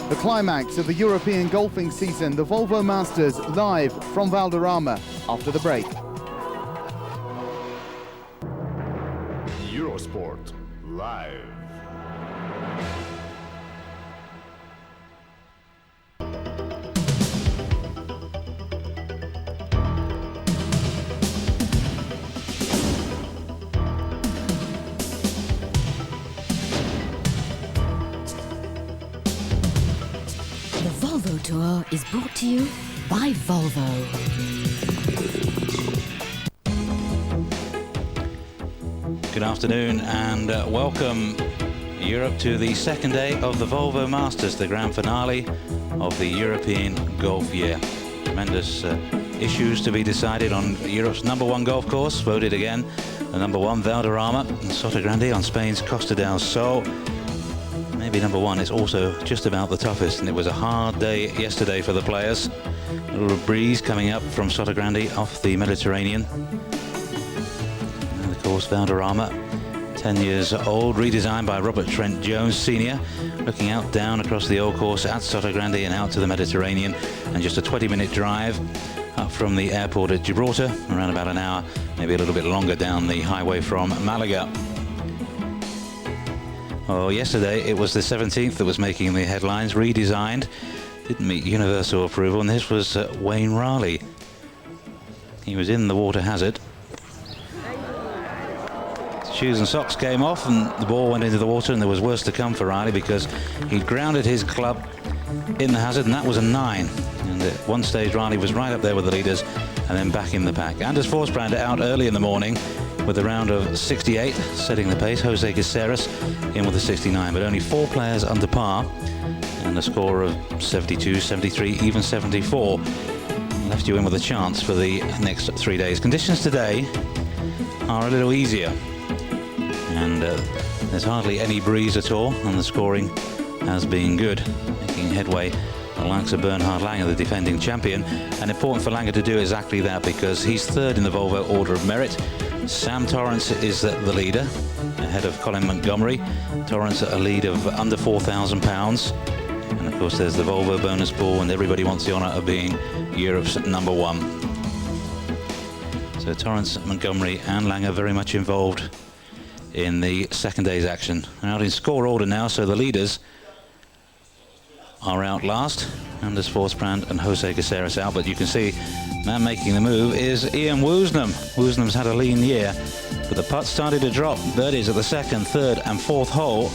The climax of the European golfing season, the Volvo Masters, live from Valderrama after the break. Eurosport Live. The Volvo Tour is brought to you by Volvo. Good afternoon and welcome Europe to the second day of the Volvo Masters, the grand finale of the European golf year. Tremendous issues to be decided on Europe's #1 golf course, voted again the #1 Valderrama, and Sotogrande on Spain's Costa del Sol. Maybe #1 is also just about the toughest, and it was a hard day yesterday for the players. A little breeze coming up from Sotogrande off the Mediterranean. And of course Valderrama, 10 years old, redesigned by Robert Trent Jones Sr., looking out down across the old course at Sotogrande and out to the Mediterranean, and just a 20-minute drive up from the airport at Gibraltar, around about an hour, maybe a little bit longer down the highway from Malaga. Oh, yesterday it was the 17th that was making the headlines, redesigned, didn't meet universal approval, and this was Wayne Riley. He was in the water hazard. Shoes and socks came off and the ball went into the water, and there was worse to come for Riley because he'd grounded his club in the hazard, and that was a 9. And at one stage Riley was right up there with the leaders and then back in the pack. Anders Forsbrand out early in the morning with a round of 68, setting the pace. Jose Caceres in with a 69, but only 4 players under par and a score of 72, 73, even 74. Left you in with a chance for the next 3 days. Conditions today are a little easier, and there's hardly any breeze at all, and the scoring has been good, making headway the likes of Bernhard Langer, the defending champion. And important for Langer to do exactly that because he's third in the Volvo Order of Merit. Sam Torrance is the leader, ahead of Colin Montgomery. Torrance at a lead of under £4,000. And of course there's the Volvo bonus pool, and everybody wants the honour of being Europe's #1. So Torrance, Montgomery and Langer very much involved in the second day's action. Out in score order now, so the leaders are out last. Anders Forsbrand and Jose Caceres out, but you can see man making the move is Ian Woosnam. Woosnam's had a lean year, but the putts started to drop. Birdies at the second, third and fourth hole,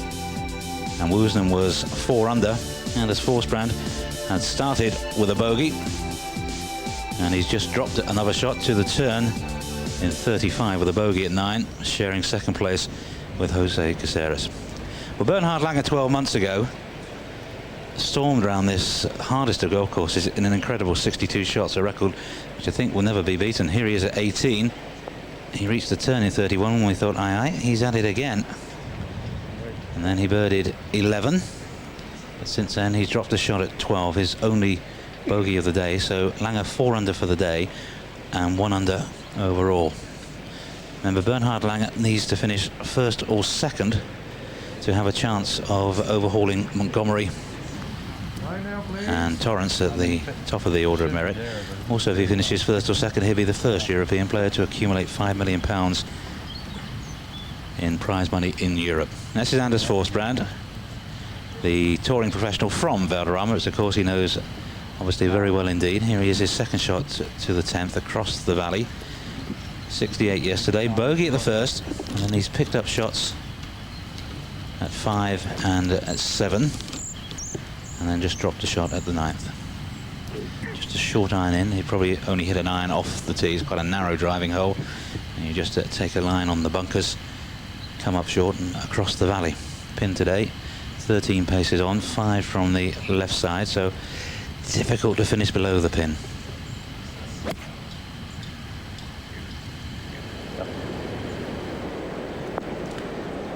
and Woosnam was 4 under. Anders Forsbrand had started with a bogey, and he's just dropped another shot to the turn in 35 with a bogey at 9, sharing second place with Jose Caceres. Well, Bernhard Langer 12 months ago stormed around this hardest of golf courses in an incredible 62 shots, a record which I think will never be beaten. Here he is at 18. He reached the turn in 31 when we thought, aye, he's at it again. And then he birdied 11. But since then he's dropped a shot at 12, his only bogey of the day. So Langer 4 under for the day and 1 under overall. Remember, Bernhard Langer needs to finish first or second to have a chance of overhauling Montgomery and Torrance at the top of the Order of Merit. Also, if he finishes first or second, he'll be the first European player to accumulate £5 million in prize money in Europe. This is Anders Forsbrand, the touring professional from Valderrama, which of course he knows obviously very well indeed. Here he is, his second shot to the 10th across the valley. 68 yesterday, bogey at the first, and then he's picked up shots at 5 and at 7, and then just dropped a shot at the 9th. Just a short iron in. He probably only hit an iron off the tee. It's quite a narrow driving hole, and you just take a line on the bunkers, come up short and across the valley. Pin today 13 paces on, 5 from the left side, so difficult to finish below the pin.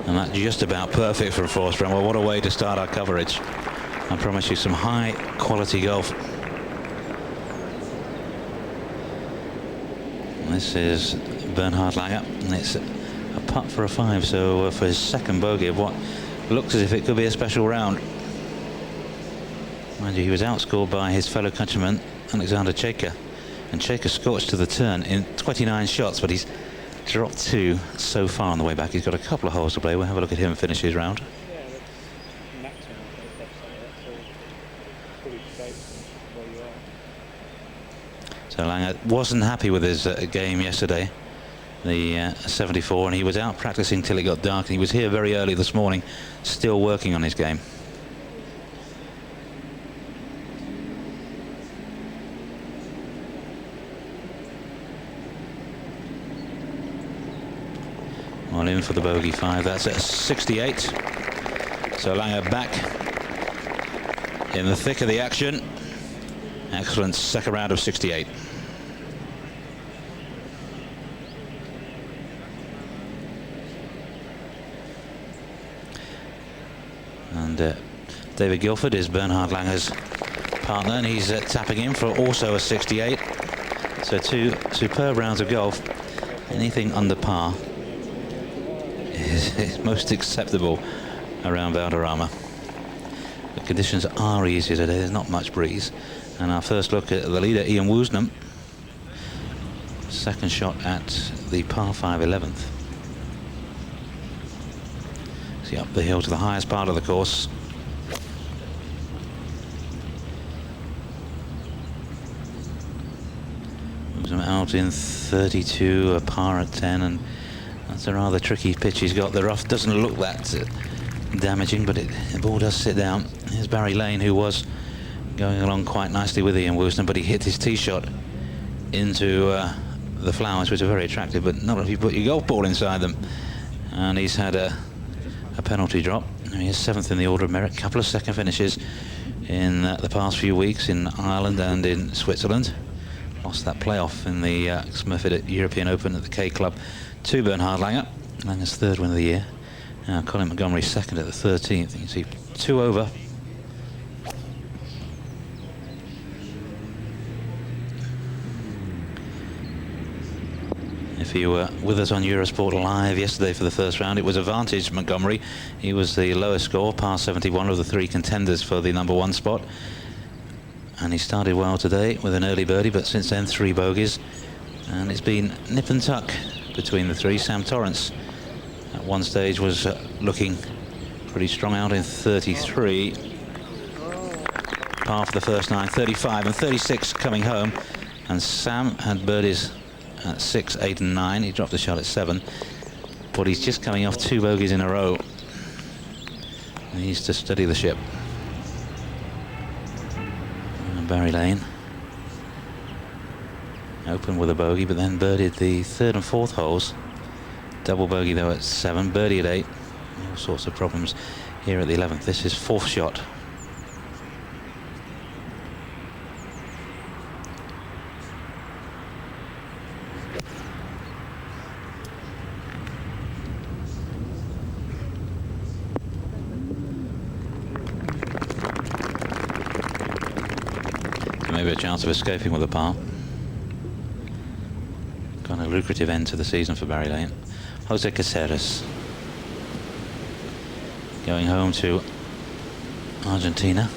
And that's just about perfect for Forsbrand. Well, what a way to start our coverage. I promise you some high quality golf. And this is Bernhard Langer, and it's a putt for a 5, so for his second bogey of what looks as if it could be a special round. Mind you, he was outscored by his fellow countryman, Alexander Cheka. And Cheka scorched to the turn in 29 shots, but he's dropped 2 so far on the way back. He's got a couple of holes to play. We'll have a look at him finish his round. So Langer wasn't happy with his game yesterday, the 74, and he was out practicing till it got dark. And he was here very early this morning, still working on his game. Well, in for the bogey 5. That's at 68. So Langer back in the thick of the action. Excellent second round of 68. And David Guilford is Bernhard Langer's partner, and he's tapping in for also a 68. So 2 superb rounds of golf. Anything under par is most acceptable around Valderrama. The conditions are easier today. There's not much breeze. And our first look at the leader, Ian Woosnam. Second shot at the par 5 11th. See, up the hill to the highest part of the course. Woosnam out in 32, a par at 10, and that's a rather tricky pitch he's got. The rough doesn't look that damaging, but the ball does sit down. Here's Barry Lane, who was going along quite nicely with Ian Woosnam, but he hit his tee shot into the flowers, which are very attractive, but not if you put your golf ball inside them. And he's had a penalty drop. He is 7th in the order of merit. Couple of second finishes in the past few weeks in Ireland and in Switzerland. Lost that playoff in the Smurfit European Open at the K Club to Bernhard Langer. Langer's 3rd win of the year. Now Colin Montgomery 2nd at the 13th. You can see 2 over. If you were with us on Eurosport Live yesterday for the first round, it was advantage Montgomery. He was the lowest score, par 71 of the 3 contenders for the #1 spot. And he started well today with an early birdie, but since then 3 bogeys. And it's been nip and tuck between the 3. Sam Torrance at one stage was looking pretty strong out in 33. Par for the first 9, 35 and 36 coming home. And Sam had birdies at 6, 8 and 9. He dropped a shot at 7, but he's just coming off 2 bogeys in a row. He needs to steady the ship. And Barry Lane opened with a bogey, but then birdied the 3rd and 4th holes. Double bogey though at 7, birdie at 8. All sorts of problems here at the 11th. This is 4th shot. Maybe a chance of escaping with a par. Got a lucrative end to the season for Barry Lane. Jose Caceres going home to Argentina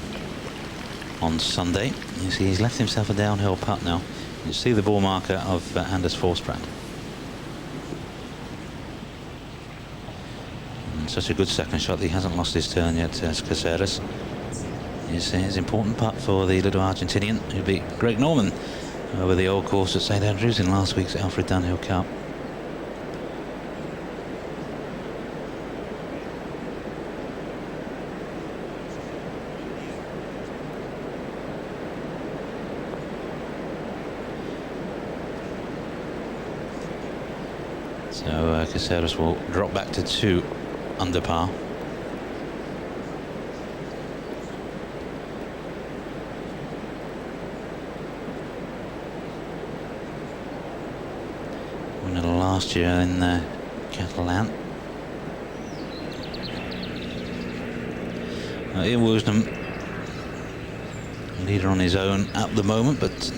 on Sunday. You see he's left himself a downhill putt now. You see the ball marker of Anders Forsbrand. And such a good second shot that he hasn't lost his turn yet, Caceres. His important putt for the little Argentinian who beat Greg Norman over the old course at St Andrews in last week's Alfred Dunhill Cup. So Caceres will drop back to 2 under par. Last year in Catalan. Ian Woosnam, leader on his own at the moment, but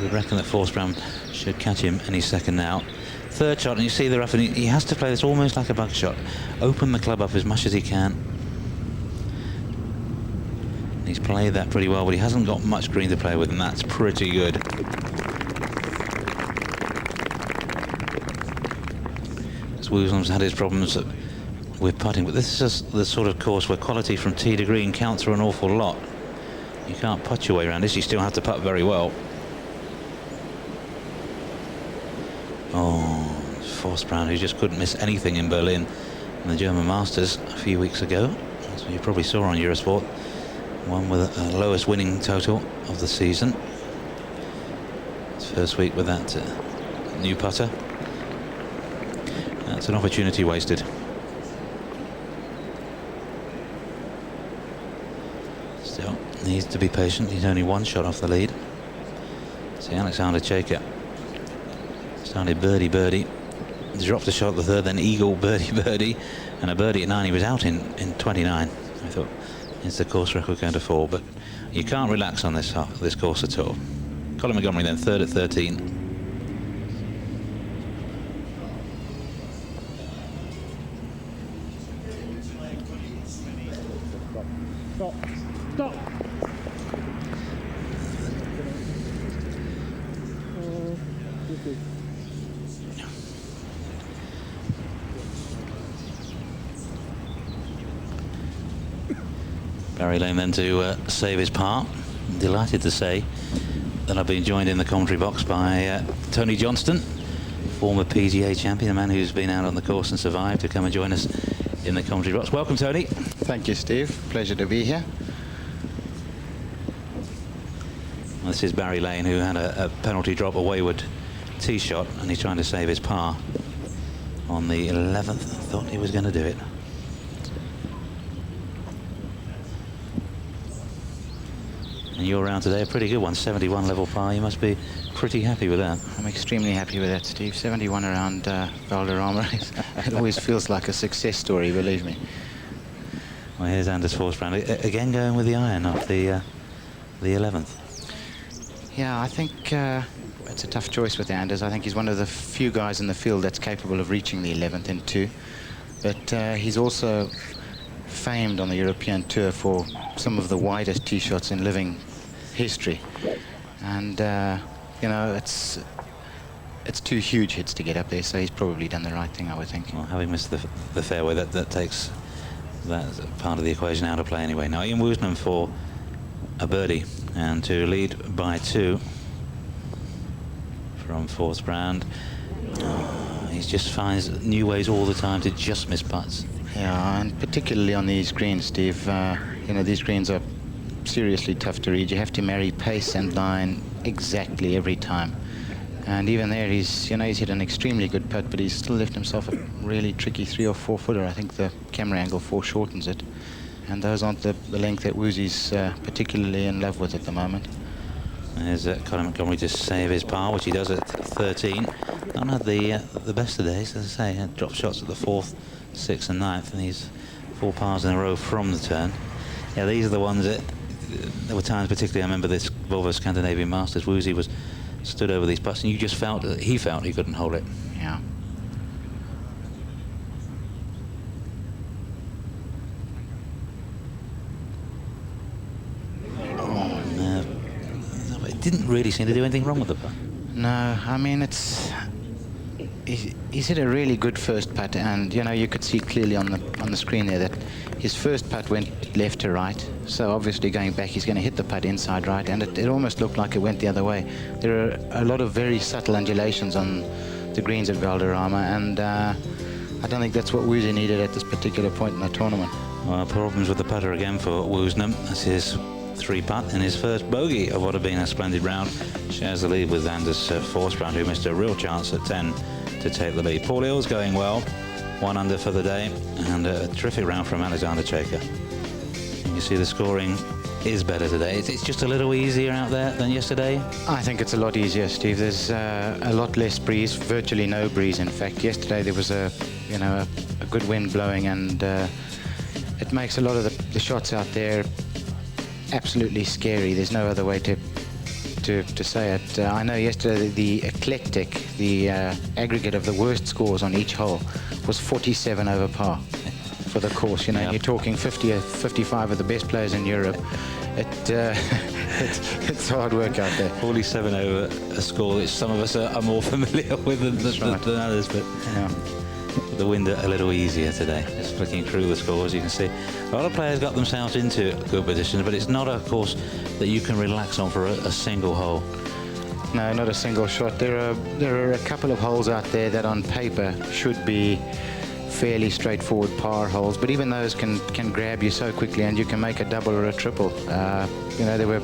we reckon that Forsbrand should catch him any second now. 3rd shot, and you see the rough, and he has to play this almost like a bug shot. Open the club up as much as he can. He's played that pretty well, but he hasn't got much green to play with, and that's pretty good. Woosnam's had his problems with putting, but this is the sort of course where quality from tee to green counts for an awful lot. You can't putt your way around this, you still have to putt very well. Oh, Forsbrand, who just couldn't miss anything in Berlin in the German Masters a few weeks ago. As you probably saw on Eurosport, one with the lowest winning total of the season. His first week with that new putter. That's an opportunity wasted. Still needs to be patient. He's only one shot off the lead. See, Alexander Chayka started birdie, dropped a shot at the third, then eagle, birdie, and a birdie at 9. He was out in 29. I thought, is the course record going to fall? But you can't relax on this course at all. Colin Montgomery then third at 13. Stop. Barry Lane then to save his par. I'm delighted to say that I've been joined in the commentary box by Tony Johnston, former PGA champion, a man who's been out on the course and survived, to come and join us in the commentary box. Welcome, Tony. Thank you, Steve. Pleasure to be here. This is Barry Lane, who had a penalty drop, a wayward tee shot, and he's trying to save his par on the 11th. I thought he was going to do it. And you're around today, a pretty good one, 71 level par. You must be pretty happy with that. I'm extremely happy with that, Steve. 71 around Valderrama. It always feels like a success story, believe me. Well, here's Anders Forsbrand again going with the iron off the 11th. Yeah, I think it's a tough choice with Anders. I think he's one of the few guys in the field that's capable of reaching the 11th in 2. But he's also famed on the European Tour for some of the widest tee shots in living history. And, you know, it's 2 huge hits to get up there, so he's probably done the right thing, I would think. Well, having missed the fairway, that takes that part of the equation out of play anyway. Now, Ian Woosnam for a birdie, and to lead by 2 from Forsbrand. He just finds new ways all the time to just miss putts. Yeah, and particularly on these greens, Steve, you know, these greens are seriously tough to read. You have to marry pace and line exactly every time. And even there, he's hit an extremely good putt, but he's still left himself a really tricky 3 or 4 footer. I think the camera angle foreshortens it. And those aren't the length that Woosy's particularly in love with at the moment. There's Colin Montgomery to save his par, which he does at 13. Not had the best of days, as I say. Had dropped shots at the 4th, 6th and 9th, and these 4 pars in a row from the turn. Yeah, these are the ones that, there were times, particularly I remember this Volvo Scandinavian Masters, Woozy was stood over these putts, and you just felt that he felt he couldn't hold it. Yeah. Didn't really seem to do anything wrong with the putt. No, I mean, he's hit a really good first putt, and you know, you could see clearly on the screen there that his first putt went left to right. So obviously going back, he's going to hit the putt inside right, and it almost looked like it went the other way. There are a lot of very subtle undulations on the greens at Valderrama, and I don't think that's what Woozy needed at this particular point in the tournament. Well, problems with the putter again for Woosnam. That's his 3 putt and his first bogey of what had been a splendid round. Shares the lead with Anders Forsbrand, who missed a real chance at 10 to take the lead. Paul Hill's going well, 1 under for the day, and a terrific round from Alexander Chayka. You can see the scoring is better today. It's just a little easier out there than yesterday. I think it's a lot easier, Steve. There's a lot less breeze, virtually no breeze. In fact, yesterday there was a good wind blowing, and it makes a lot of the shots out there absolutely scary. There's no other way to say it. I know yesterday the eclectic, the aggregate of the worst scores on each hole was 47 over par for the course. You know, You're talking 50 or 55 of the best players in Europe, it's hard work out there. 47 over a score which some of us are more familiar with than others, but the wind a little easier today. Just flicking through the scores, you can see a lot of players got themselves into good positions, but it's not a course that you can relax on for a single hole. No, not a single shot. There are a couple of holes out there that on paper should be fairly straightforward par holes, but even those can grab you so quickly, and you can make a double or a triple. You know, there were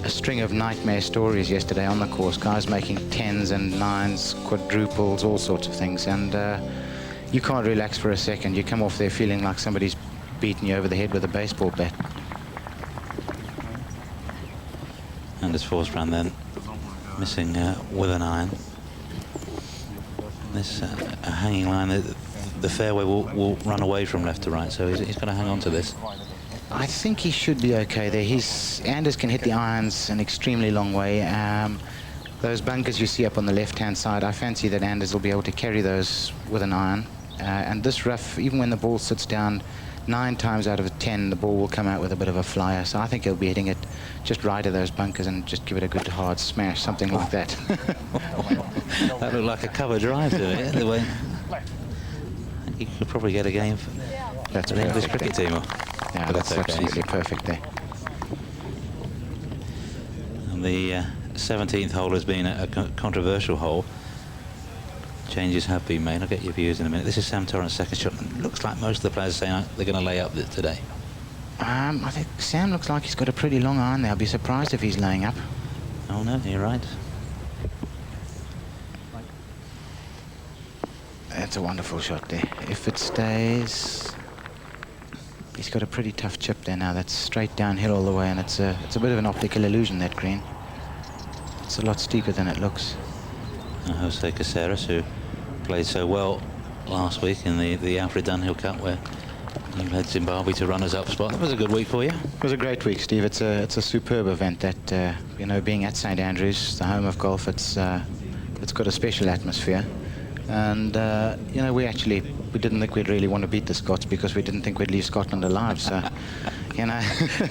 a string of nightmare stories yesterday on the course, guys making 10s and 9s, quadruples, all sorts of things, and you can't relax for a second. You come off there feeling like somebody's beating you over the head with a baseball bat. And it's Forsbrand then missing with an iron. This a hanging line, the fairway will run away from left to right, so he's got to hang on to this. I think he should be okay there. Anders can hit the irons an extremely long way. Those bunkers you see up on the left-hand side, I fancy that Anders will be able to carry those with an iron. And this rough, even when the ball sits down, 9 times out of 10, the ball will come out with a bit of a flyer. So I think he'll be hitting it just right of those bunkers and just give it a good hard smash, something like that. That looked like a cover drive to it. The way you could probably get a game for the English cricket team. Yeah, that's absolutely perfect there. And the 17th hole has been a controversial hole. Changes have been made. I'll get your views in a minute. This is Sam Torrant's second shot. It looks like most of the players are saying they're going to lay up today. I think Sam looks like he's got a pretty long iron there. I'll be surprised if he's laying up. Oh no, you're right. That's a wonderful shot there. If it stays, he's got a pretty tough chip there now. That's straight downhill all the way, and it's a bit of an optical illusion, that green. It's a lot steeper than it looks. Jose Caceres, who played so well last week in the Alfred Dunhill Cup, where you led Zimbabwe to runners-up spot. That was a good week for you. It was a great week, Steve. It's a superb event. That you know, being at St Andrews, the home of golf, it's got a special atmosphere. And you know, we didn't think we'd really want to beat the Scots because we didn't think we'd leave Scotland alive. So, you know,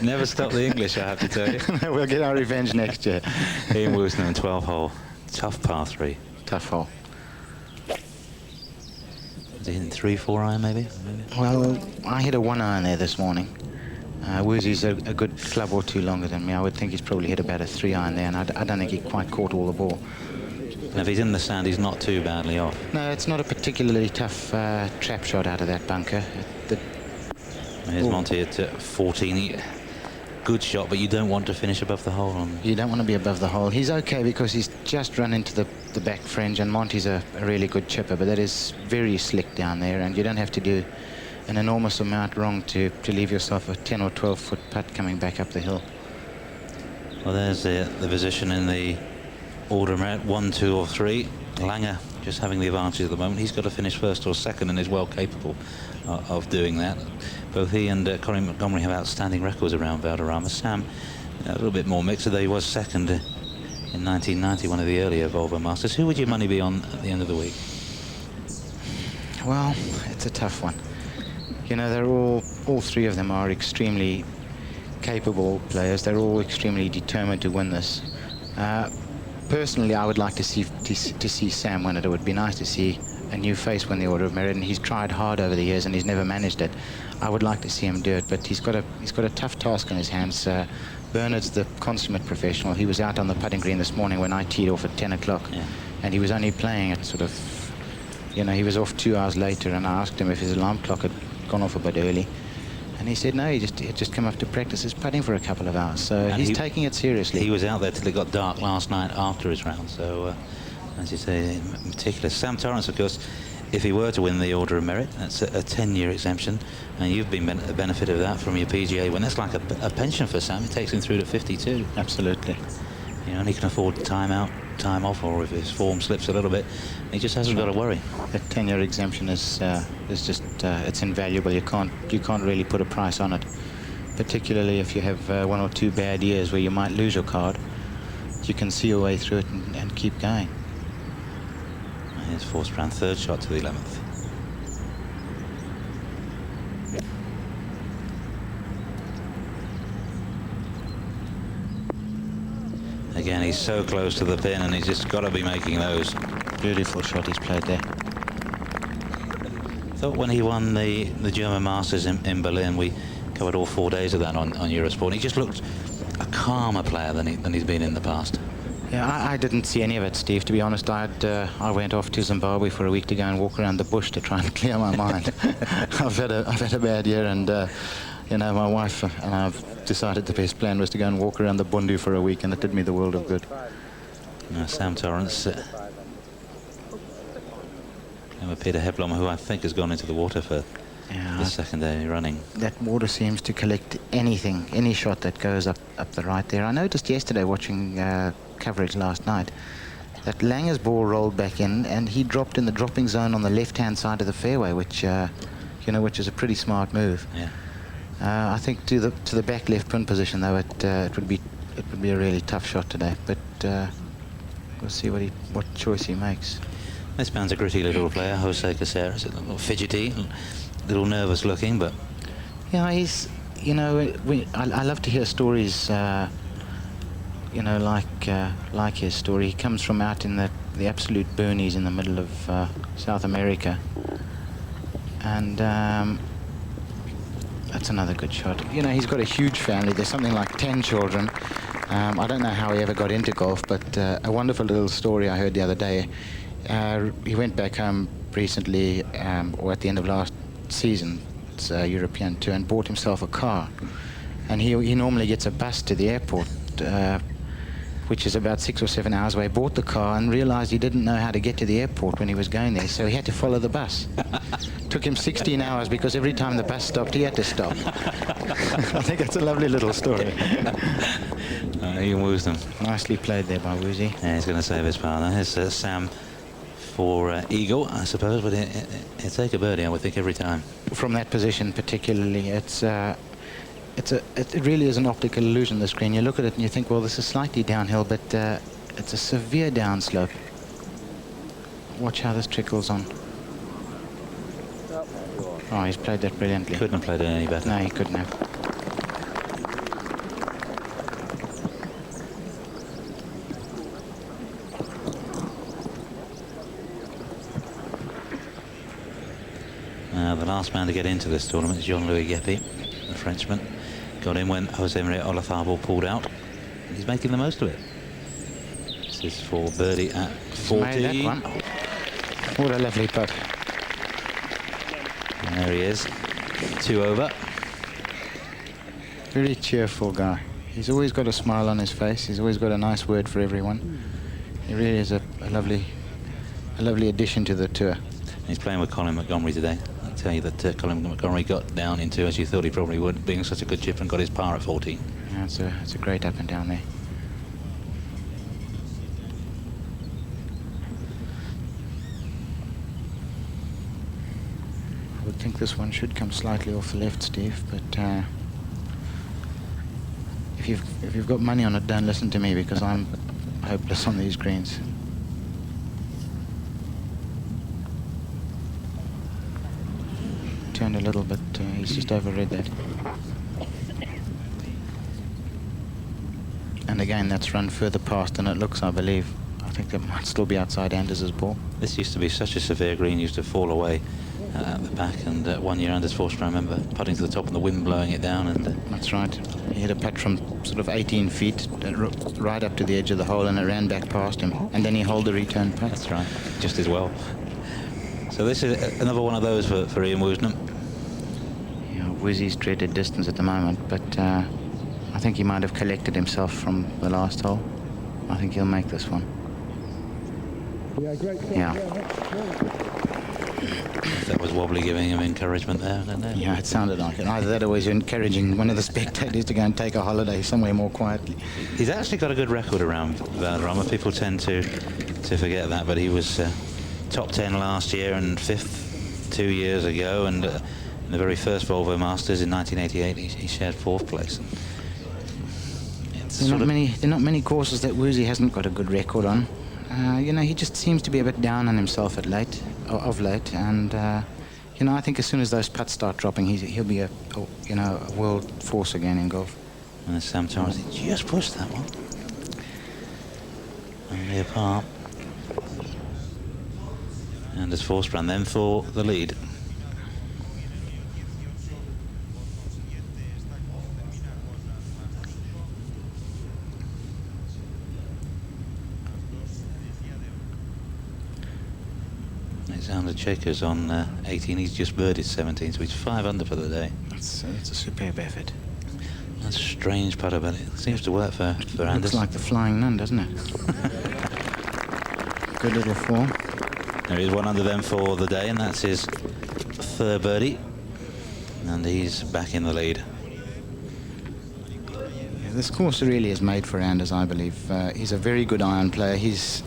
never stop the English, I have to tell you. We'll get our revenge next year. Ian Woosnam, 12th hole, tough par 3. Tough hole. Was he hitting 3-4 iron maybe? Well, I hit a 1 iron there this morning. Woosy's a good club or two longer than me. I would think he's probably hit about a 3 iron there, and I don't think he quite caught all the ball. And if he's in the sand, he's not too badly off. No, it's not a particularly tough trap shot out of that bunker. Here's Monty at 14. Good shot, but you don't want to finish above the hole. You don't want to be above the hole. He's okay because he's just run into the back fringe, and Monty's a really good chipper, but that is very slick down there, and you don't have to do an enormous amount wrong to leave yourself a 10 or 12 foot putt coming back up the hill. Well, there's the position in the order of merit, 1, 2 or 3. Langer just having the advantage at the moment. He's got to finish first or second and is well capable of doing that. Both he and Colin Montgomery have outstanding records around Valderrama. Sam, a little bit more mixed, although he was second in 1990, one of the earlier Volvo Masters. Who would your money be on at the end of the week? Well, it's a tough one. You know, they're all 3 of them are extremely capable players. They're all extremely determined to win this. Personally, I would like to see Sam win it. It would be nice to see a new face win the Order of Merit, and he's tried hard over the years and he's never managed it. I would like to see him do it, but he's got a tough task on his hands. Bernard's the consummate professional. He was out on the putting green this morning when I teed off at 10 o'clock, and he was only playing at sort of, you know, he was off 2 hours later, and I asked him if his alarm clock had gone off a bit early. And he said no, he just come up to practice his putting for a couple of hours. So and he's taking it seriously. He was out there till it got dark last night after his round. So, as you say, meticulous. Sam Torrance, of course, if he were to win the Order of Merit, that's a 10-year exemption. And you've been the benefit of that from your PGA win. That's like a pension for Sam. It takes him through to 52. Absolutely. You know, and he can afford time out, time off, or if his form slips a little bit, he just hasn't got to worry. That 10-year exemption is just it's invaluable. You can't really put a price on it, particularly if you have 1 or 2 bad years where you might lose your card. You can see your way through it and keep going. Here's Forsbrand, 3rd shot to the 11th. Again, he's so close to the pin, and he's just got to be making those. Beautiful shot he's played there. Thought when he won the German Masters in Berlin, we covered all 4 days of that on Eurosport. He just looked a calmer player than he's been in the past. Yeah, I didn't see any of it, Steve. To be honest, I went off to Zimbabwe for a week to go and walk around the bush to try and clear my mind. I've had a bad year, and you know, my wife and I've decided the best plan was to go and walk around the Bundu for a week, and it did me the world of good. Sam Torrance, and Peter Heblom, who I think has gone into the water for the second day running. That water seems to collect anything, any shot that goes up the right there. I noticed yesterday watching coverage last night that Lange's ball rolled back in, and he dropped in the dropping zone on the left-hand side of the fairway, which you know, which is a pretty smart move. Yeah. I think to the back left pin position though, it would be a really tough shot today. But we'll see what choice he makes. This man's a gritty little player, Jose Caceres, a little fidgety, a little nervous looking, but yeah, he's, you know, I love to hear stories, you know, like his story. He comes from out in the absolute boonies in the middle of South America, and that's another good shot. You know, he's got a huge family. There's something like 10 children. I don't know how he ever got into golf, but a wonderful little story I heard the other day. He went back home recently, or at the end of last season, it's a European tour, and bought himself a car. And he normally gets a bus to the airport, which is about 6 or 7 hours away. Bought the car and realized he didn't know how to get to the airport when he was going there, so he had to follow the bus. Took him 16 hours because every time the bus stopped, he had to stop. I think that's a lovely little story. He woos them. Nicely played there by Woozy. Yeah, he's going to save his partner. Here's Sam for Eagle, I suppose, but he'll take a birdie, I would think, every time. From that position particularly, it really is an optical illusion, this green. You look at it and you think, well, this is slightly downhill, but it's a severe downslope. Watch how this trickles on. Oh, he's played that brilliantly. Couldn't have played it any better. No, he couldn't have. The last man to get into this tournament is Jean-Louis Gepi, the Frenchman. Got in when Jose-Marie Olazabal pulled out. He's making the most of it. This is for birdie at 40. Made that one. What a lovely putt. And there he is, 2 over. Very cheerful guy. He's always got a smile on his face. He's always got a nice word for everyone. He really is a lovely addition to the tour. He's playing with Colin Montgomery today. I'll tell you that Colin Montgomery got down into, as you thought he probably would, being such a good chip, and got his par at 14. Yeah, it's a great up and down there. I would think this one should come slightly off the left, Steve, but if you've got money on it, don't listen to me, because I'm hopeless on these greens. Turned a little bit, he's just overread that. And again, that's run further past than it looks, I believe. I think that might still be outside Anders' ball. This used to be such a severe green, used to fall away at the back, and 1 year Anders Forsberg, I remember putting to the top and the wind blowing it down. And that's right. He hit a putt from sort of 18 feet right up to the edge of the hole, and it ran back past him. And then he held the return putt. That's right, just as well. So this is another one of those for Ian Woosnam. Yeah, Wizzy's dreaded distance at the moment, but I think he might have collected himself from the last hole. I think he'll make this one. Yeah, great. Yeah. That was wobbly, giving him encouragement there, didn't it? Yeah, it sounded like it. Either that or he's encouraging one of the spectators to go and take a holiday somewhere more quietly. He's actually got a good record around Valderrama. People tend to forget that, but he was top 10 last year and 5th 2 years ago, and in the very first Volvo Masters in 1988 he shared 4th place. There are not many courses that Woozy hasn't got a good record on. You know, he just seems to be a bit down on himself of late, and you know, I think as soon as those putts start dropping, he'll be a world force again in golf. And Sam Torrance, he just pushed that one. only apart. And as Forsbrand then for the lead. Alexander Checo's on 18, he's just birdied 17, so he's 5 under for the day. It's a superb effort. That's a strange putter, but it seems to work for Anders. Looks like the Flying Nun, doesn't it? Good little form. There is 1 under them for the day, and that's his 3rd birdie. And he's back in the lead. Yeah, this course really is made for Anders, I believe. He's a very good iron player. He's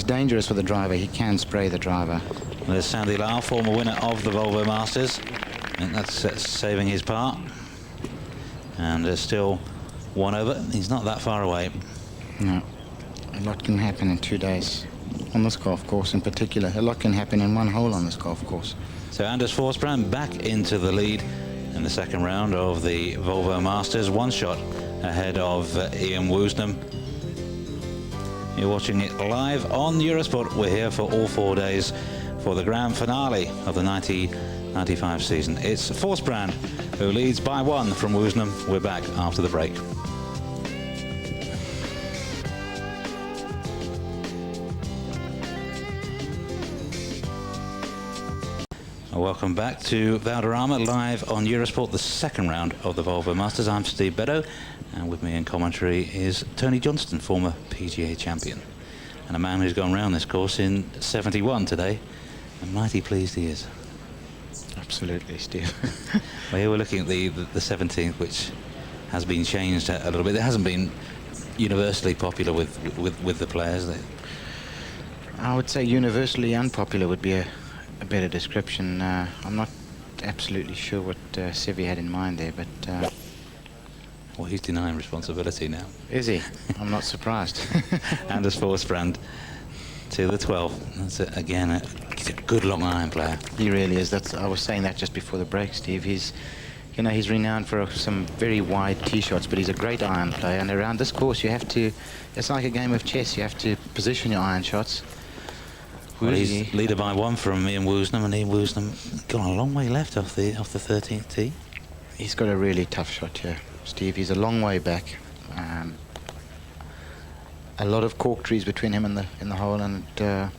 dangerous with the driver. He can spray the driver. There's Sandy Lyle, former winner of the Volvo Masters. And that's saving his part. And there's still 1 over. He's not that far away. No. A lot can happen in 2 days. On this golf course in particular. A lot can happen in 1 hole on this golf course. So Anders Forsbrand back into the lead in the 2nd round of the Volvo Masters. 1 shot ahead of Ian Woosnam. You're watching it live on Eurosport. We're here for all 4 days for the grand finale of the 1995 season. It's Forsbrand who leads by 1 from Woosnam. We're back after the break. Welcome back to Valderrama, live on Eurosport, the 2nd round of the Volvo Masters. I'm Steve Beddoe, and with me in commentary is Tony Johnston, former PGA champion, and a man who's gone round this course in 71 today, and mighty pleased he is. Absolutely, Steve. Well, here we're looking at the 17th, which has been changed a little bit. It hasn't been universally popular with the players. I would say universally unpopular would be a better description. I'm not absolutely sure what Sevi had in mind there, but... well, he's denying responsibility now. Is he? I'm not surprised. Anders Forsbrand to the 12. That's again, he's a good long iron player. He really is. I was saying that just before the break, Steve. He's renowned for some very wide tee shots, but he's a great iron player. And around this course, you have to... It's like a game of chess. You have to position your iron shots. Well, he's leader by 1 from Ian Woosnam, and Ian Woosnam gone a long way left off the 13th tee. He's got a really tough shot here, Steve. He's a long way back. A lot of cork trees between him and the hole, and well,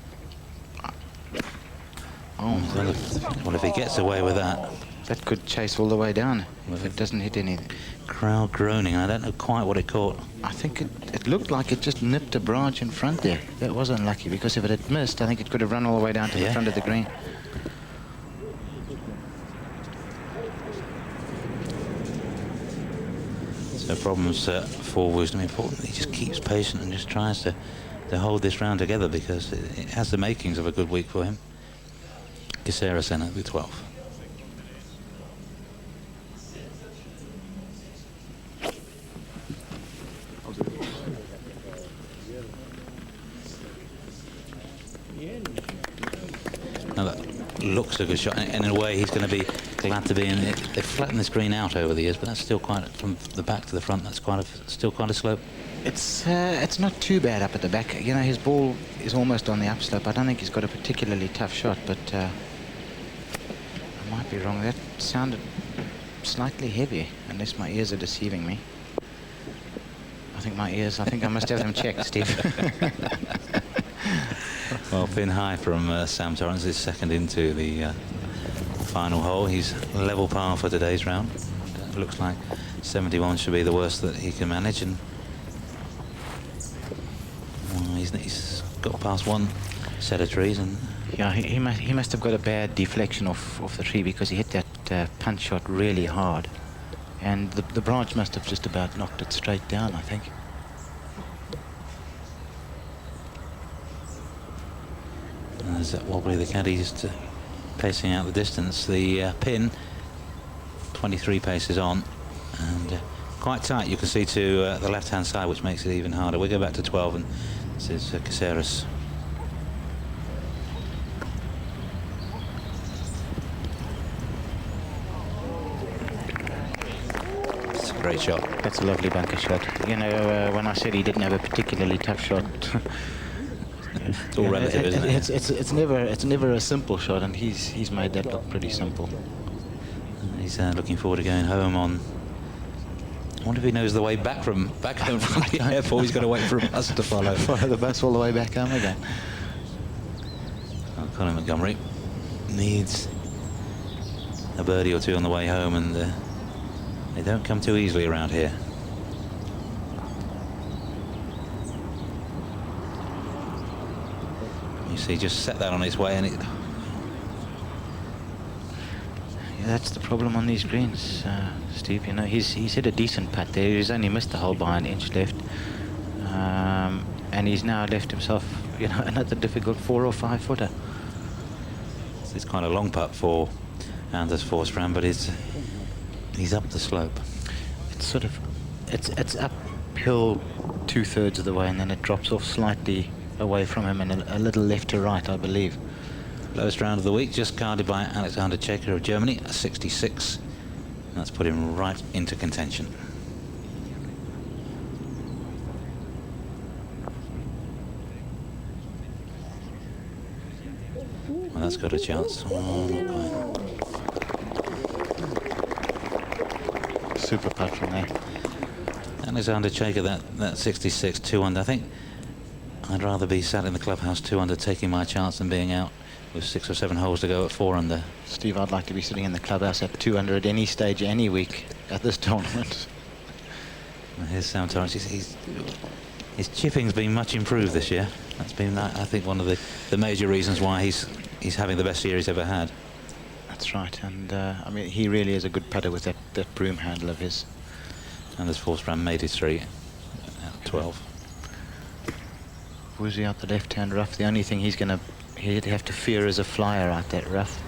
if he gets away with that, that could chase all the way down if it doesn't hit anything. Crowd groaning. I don't know quite what it caught. I think it looked like it just nipped a branch in front there. That was unlucky, because if it had missed, I think it could have run all the way down to the front of the green. So problems for Woosnam. Important. He just keeps patient and just tries to hold this round together, because it has the makings of a good week for him. Caceres in at the 12th. Now that looks a good shot, and in a way he's going to be glad to be in it. They've flattened this green out over the years, but that's still quite, from the back to the front, that's still quite a slope. It's not too bad up at the back. You know, his ball is almost on the upslope. I don't think he's got a particularly tough shot, but I might be wrong. That sounded slightly heavy, unless my ears are deceiving me. I think I must have them checked, Steve. Well, pin high from Sam Torrance is 2nd into the final hole. He's level par for today's round. It looks like 71 should be the worst that he can manage, and he's got past 1 set of trees, and yeah, he must have got a bad deflection off the tree, because he hit that punch shot really hard, and the branch must have just about knocked it straight down, I think. There's that wobbly, the caddy just pacing out the distance. The pin 23 paces on, and quite tight, you can see, to the left hand side, which makes it even harder. We go back to 12, and this is Caceres. great shot. That's a lovely bunker shot. You know, when I said he didn't have a particularly tough shot, It's all relative, isn't it? It's never a simple shot, and he's made that look pretty simple. He's looking forward to going home on. I wonder if he knows the way back home from the airport. He's got to wait for a bus to follow. Follow the bus all the way back home again. Well, Colin Montgomery needs a birdie or two on the way home, and they don't come too easily around here. You see, just set that on its way, and it. Yeah, that's the problem on these greens, Steve. You know, he's hit a decent putt there. He's only missed the hole by an inch left, and he's now left himself, you know, another difficult 4 or 5 footer. It's kind of long putt for Anders Forsbrand, but he's up the slope. It's sort of, it's uphill 2/3 of the way, and then it drops off slightly away from him and a little left to right, I believe. Lowest round of the week, just carded by Alexander Checker of Germany, a 66. And that's put him right into contention. Well, that's got a chance. Oh, not quite. Super putt from there. Alexander Checker, that 66, 2 under. I think I'd rather be sat in the clubhouse 2 under, taking my chance, than being out with 6 or 7 holes to go at 4 under. Steve, I'd like to be sitting in the clubhouse at 2 under at any stage, any week at this tournament. Well, here's Sam Torrance. His chipping's been much improved this year. That's been, I think, one of the major reasons why he's having the best year he's ever had. That's right, and I mean, he really is a good putter with that broom handle of his. Anders Forsbrand made his 3 at 12. Woozy out the left-hand rough. The only thing he'd have to fear is a flyer out that rough.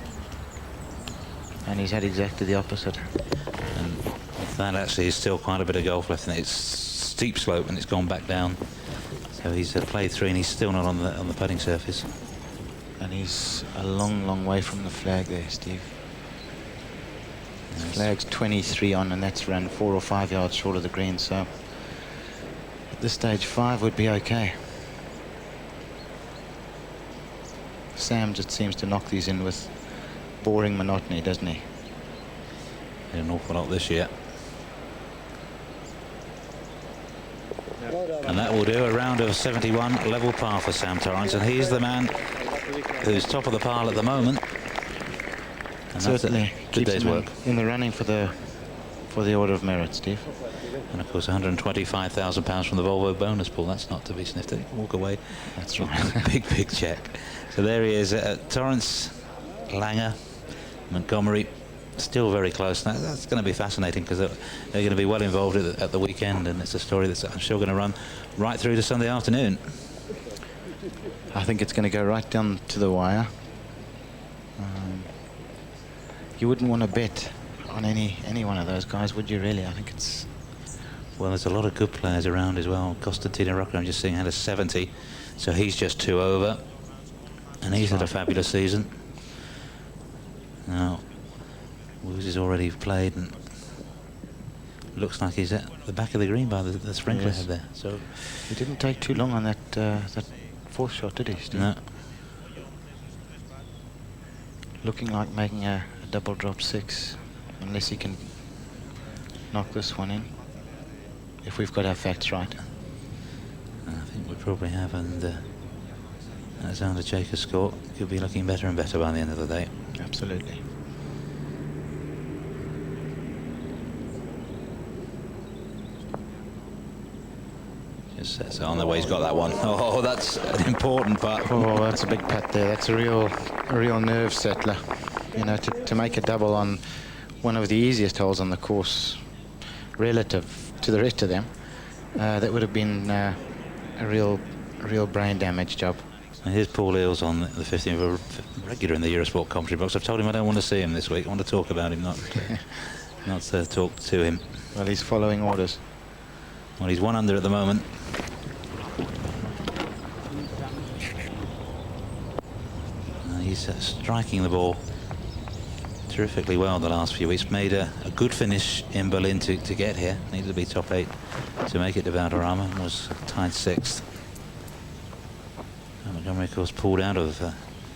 And he's had exactly the opposite. And that actually is still quite a bit of golf left in it. It's steep slope and it's gone back down. So he's played 3 and he's still not on the putting surface. And he's a long, long way from the flag there, Steve. The flag's 23 on, and that's run 4 or 5 yards short of the green, so at this stage 5 would be okay. Sam just seems to knock these in with boring monotony, doesn't he? Did an awful lot this year. And that will do a round of 71 level par for Sam Torrance, and he's the man who's top of the pile at the moment. And Certainly good day's work. In the running for the Order of Merit, Steve. And of course, £125,000 from the Volvo bonus pool. That's not to be sniffed at. Walk away. That's right. big check. So there he is, Torrance, Langer, Montgomery, still very close. That's going to be fascinating, because they're going to be well involved at the weekend, and it's a story that's, I'm sure, going to run right through to Sunday afternoon. I think it's going to go right down to the wire. You wouldn't want to bet on any one of those guys, would you, really? I think it's... Well, there's a lot of good players around as well. Konstantin Rocker, I'm just seeing, had a 70, so he's just 2 over, and he's had a fabulous season. Now, Woozy's already played, and looks like he's at the back of the green by the sprinkler head there. So he didn't take too long on that 4th shot, did he, Steve? No. Looking like making a double drop 6, unless he can knock this one in. If we've got our facts right. I think we probably have, and Alexander Checker's score could be looking better and better by the end of the day. Absolutely. Just sets it on the way. He's got that one. Oh, that's an important putt. Oh, that's a big putt there. That's a real nerve settler. You know, to make a double on one of the easiest holes on the course relative to the rest of them, that would have been a real brain damage job. And here's Paul Eales on the 15th, regular in the Eurosport commentary box. I've told him I don't want to see him this week. I want to talk about him, not talk to him. Well, he's following orders. Well, he's 1 under at the moment. He's striking the ball terrifically well the last few weeks. Made a good finish in Berlin to get here. Needed to be top 8 to make it to Valderrama, and was tied 6th. And Montgomery, of course, pulled out of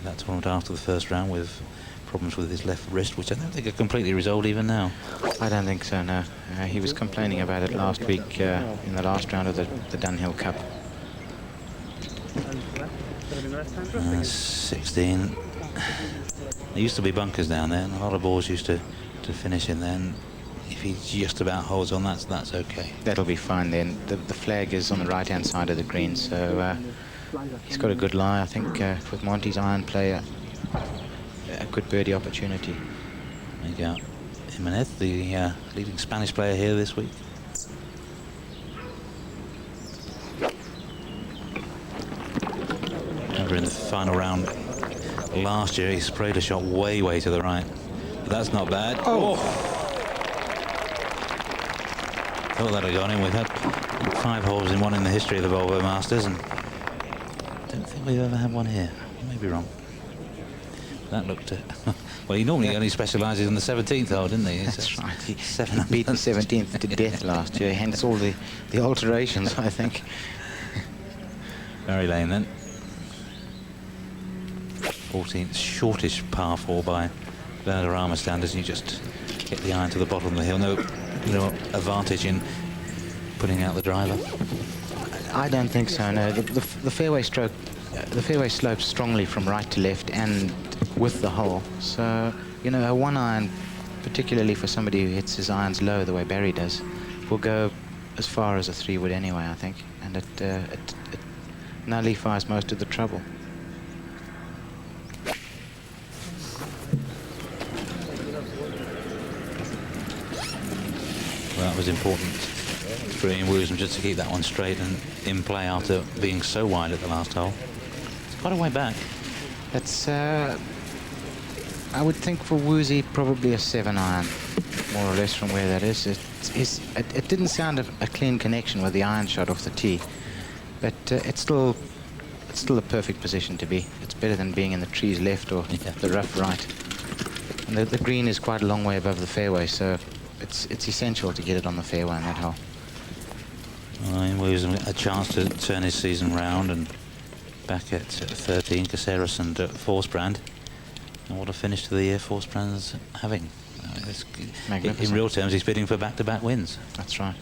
that tournament after the first round with problems with his left wrist, which I don't think are completely resolved even now. I don't think so, no. He was complaining about it last week in the last round of the Dunhill Cup. 16. There used to be bunkers down there, and a lot of balls used to finish in there. And if he just about holds on, that's okay. That'll be fine then. The flag is on the right-hand side of the green, so he's got a good lie, I think, with Monty's iron play, a good birdie opportunity. Miguel Jimenez, the leading Spanish player here this week. Remember in the final round last year, he sprayed a shot way to the right. But that's not bad. Oh! Thought that had gone in. We've had 5 holes in one in the history of the Volvo Masters, and I don't think we've ever had one here. You may be wrong. That looked... well, he normally only specialises in the 17th hole, didn't he? That's right. He beat the 17th to death last year, hence all the alterations, I think. Very lane then. 14th, shortish par 4 by Valderrama standards. You just get the iron to the bottom of the hill. No advantage in putting out the driver. I don't think so, no. The fairway stroke, the fairway slopes strongly from right to left and with the hole. So, you know, a 1 iron, particularly for somebody who hits his irons low the way Barry does, will go as far as a 3 would anyway, I think. And it nullifies most of the trouble. Well, that was important for Ian Woosnam just to keep that one straight and in play after being so wide at the last hole. It's quite a way back. That's, I would think for Woozy, probably a 7 iron, more or less from where that is. It didn't sound a clean connection with the iron shot off the tee, but it's still a perfect position to be. It's better than being in the trees left or the rough right. And the green is quite a long way above the fairway, so it's essential to get it on the fairway in that hole. Well, Ian Woosnam a chance to turn his season round, and back at 13, Caceres and Forsbrand. And what a finish to the year Forsbrand's having. In real terms, he's bidding for back-to-back wins. That's right.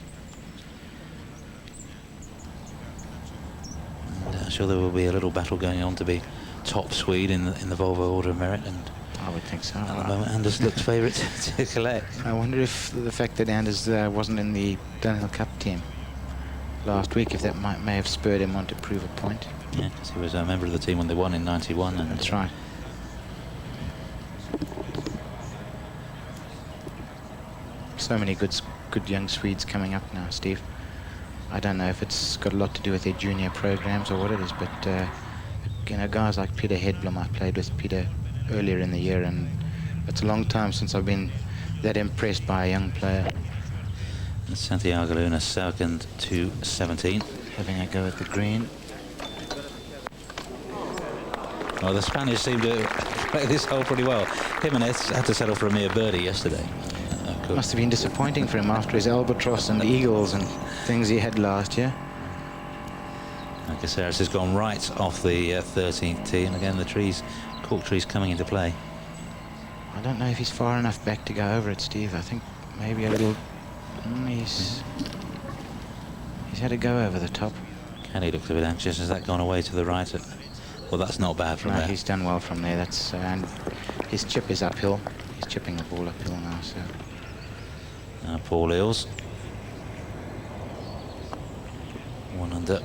And I'm sure there will be a little battle going on to be top Swede in the Volvo Order of Merit, and I would think so. at the moment Anders looks favourite to collect. I wonder if the fact that Anders wasn't in the Dunhill Cup team last week, if that may have spurred him on to prove a point. Yeah, because he was a member of the team when they won in '91. And that's right. So many good young Swedes coming up now, Steve. I don't know if it's got a lot to do with their junior programs or what it is, but you know, guys like Peter Hedblom, I played with Peter earlier in the year, and it's a long time since I've been that impressed by a young player. And Santiago Luna second to 17. Having a go at the green. Well, the Spanish seem to play this hole pretty well. Jimenez had to settle for a mere birdie yesterday. Must have been disappointing for him after his albatross and eagles and things he had last year. Caceres has gone right off the 13th tee, and again the trees, cork trees coming into play. I don't know if he's far enough back to go over it, Steve. I think maybe a little... He's had a go over the top. Kelly looks a bit anxious. Has that gone away to the right? Well, that's not bad from there. He's done well from there. That's and his chip is uphill. He's chipping the ball uphill now. So now Paul Eels. 1 under.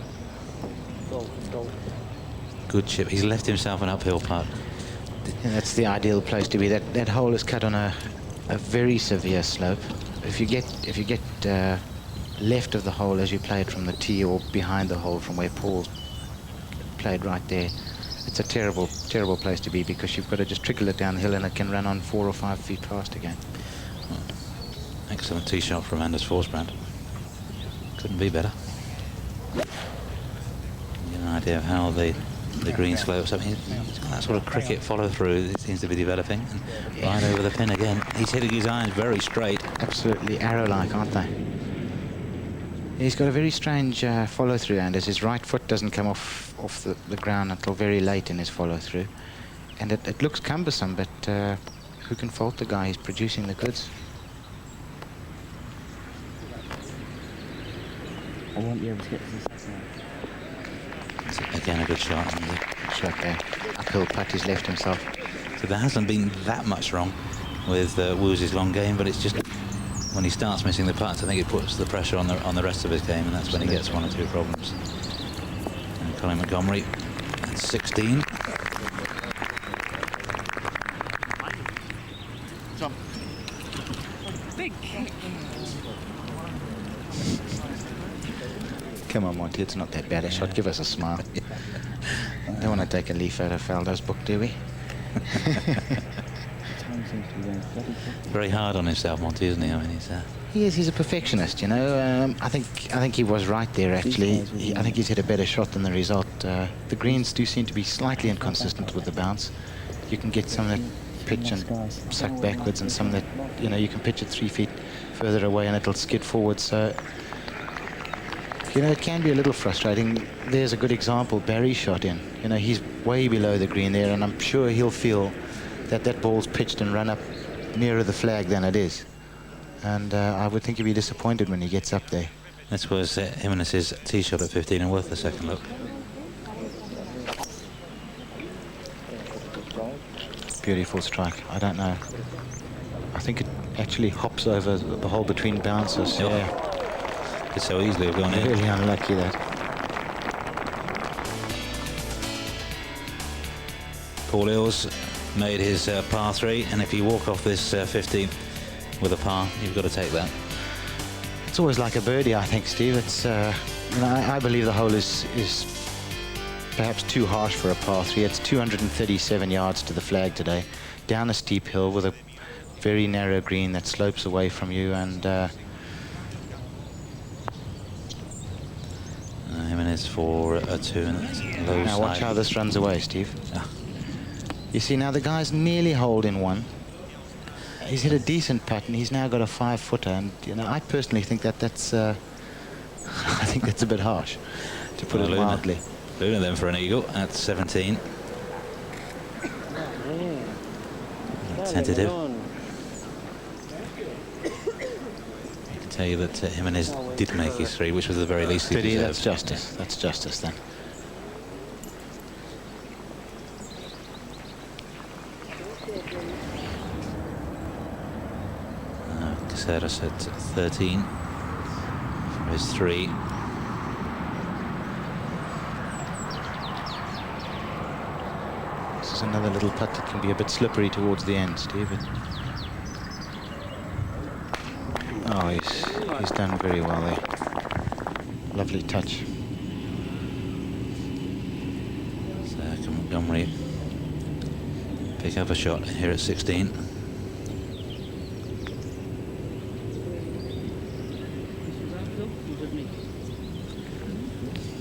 Good chip. He's left himself an uphill putt. And that's the ideal place to be. That hole is cut on a very severe slope. If you get left of the hole as you play it from the tee, or behind the hole from where Paul played right there, it's a terrible place to be, because you've got to just trickle it down the hill and it can run on 4 or 5 feet past again. Well, excellent tee shot from Anders Forsbrand. Couldn't be better. Get an idea of how the the green slopes. I mean, he's got that sort of cricket follow through that seems to be developing. And right over the pin again. He's hitting his irons very straight. Absolutely arrow-like, aren't they? He's got a very strange follow through, Anders. His right foot doesn't come off the ground until very late in his follow through, and it looks cumbersome. But who can fault the guy? He's producing the goods. I won't be able to get to this. Again, a good shot. And Shot there. Uphill putt, he's left himself. so there hasn't been that much wrong with Woos's long game, but it's just when he starts missing the putts, I think it puts the pressure on the rest of his game, and that's when he gets one or two problems. And Colin Montgomery at 16. Come on, Monty, it's not that bad a shot. Give us a smile. Don't want to take a leaf out of Faldo's book, do we? Very hard on himself, Monty, isn't he? I mean, He's a perfectionist, you know. I think he was right there, actually. I think he's hit a better shot than the result. The greens do seem to be slightly inconsistent with the bounce. You can get some that pitch and suck backwards, and some that, you know, you can pitch it 3 feet further away and it'll skid forward. So, you know, it can be a little frustrating. There's a good example, Barry shot in. You know, he's way below the green there, and I'm sure he'll feel that that ball's pitched and run up nearer the flag than it is. And I would think he'd be disappointed when he gets up there. this was Jimenez's tee shot at 15 and worth the second look. Beautiful strike. I don't know. I think it actually hops over the hole between bouncers. Yep. Yeah. Could so easily have gone in. Really unlucky, that. Paul Hills made his par 3, and if you walk off this 15th with a par, you've got to take that. It's always like a birdie, I think, Steve. It's, you know, I believe the hole is perhaps too harsh for a par 3. It's 237 yards to the flag today, down a steep hill with a very narrow green that slopes away from you, and Jimenez for a 2, and that's low now watch side. how this runs away, Steve. Ah. You see, now the guy's nearly holed in one. He's hit a decent putt, and he's now got a 5-footer. And you know, I personally think that's I think that's a bit harsh, to put it mildly. Luna then for an eagle at 17. Tentative. I can tell you that Jimenez did make his 3, which was the very least he Did he? deserved. That's justice. That's justice then. Caceres at 13 for his 3. This is another little putt that can be a bit slippery towards the end, Steve. Oh, he's done very well there. Lovely touch. So can Montgomery pick up a shot here at 16?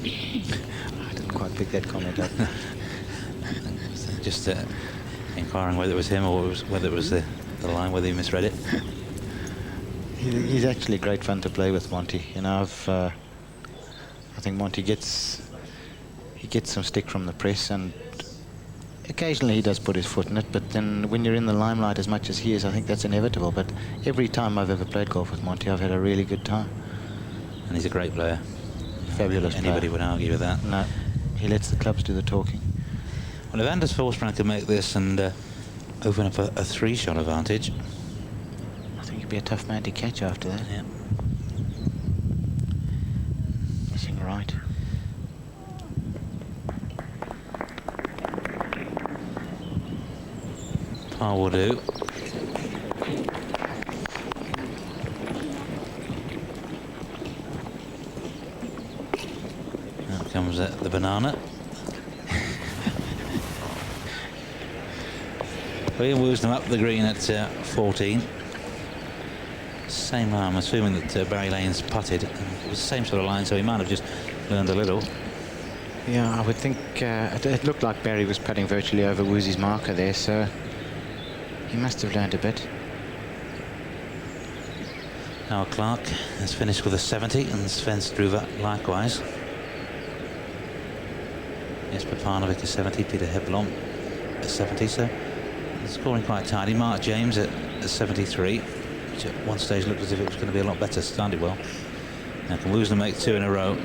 I didn't quite pick that comment up. Just inquiring whether it was him or whether it was the line, whether he misread it. He's actually great fun to play with, Monty. You know, I think Monty gets some stick from the press, and occasionally he does put his foot in it. But then when you're in the limelight as much as he is, I think that's inevitable. But every time I've ever played golf with Monty, I've had a really good time. And he's a great player. Fabulous Anybody player. would argue with that. No, he lets the clubs do the talking. Well, if Anders Forsbrand can make this and open up a 3-shot advantage. I think he'd be a tough man to catch after that. Yeah. Missing right. Par will do. Out comes the banana. William woos them up the green at 14. Same line, I'm assuming that Barry Lane's putted. It was the same sort of line, so he might have just learned a little. Yeah, I would think it looked like Barry was putting virtually over Woozy's marker there, so he must have learned a bit. Howard Clark has finished with a 70, and Sven Struve likewise. Jesper Parnevik a 70, Peter Hedblom a 70, so scoring quite tidy. Mark James at 73, which at one stage looked as if it was going to be a lot better. Started well. Now can Woosnam make 2 in a row?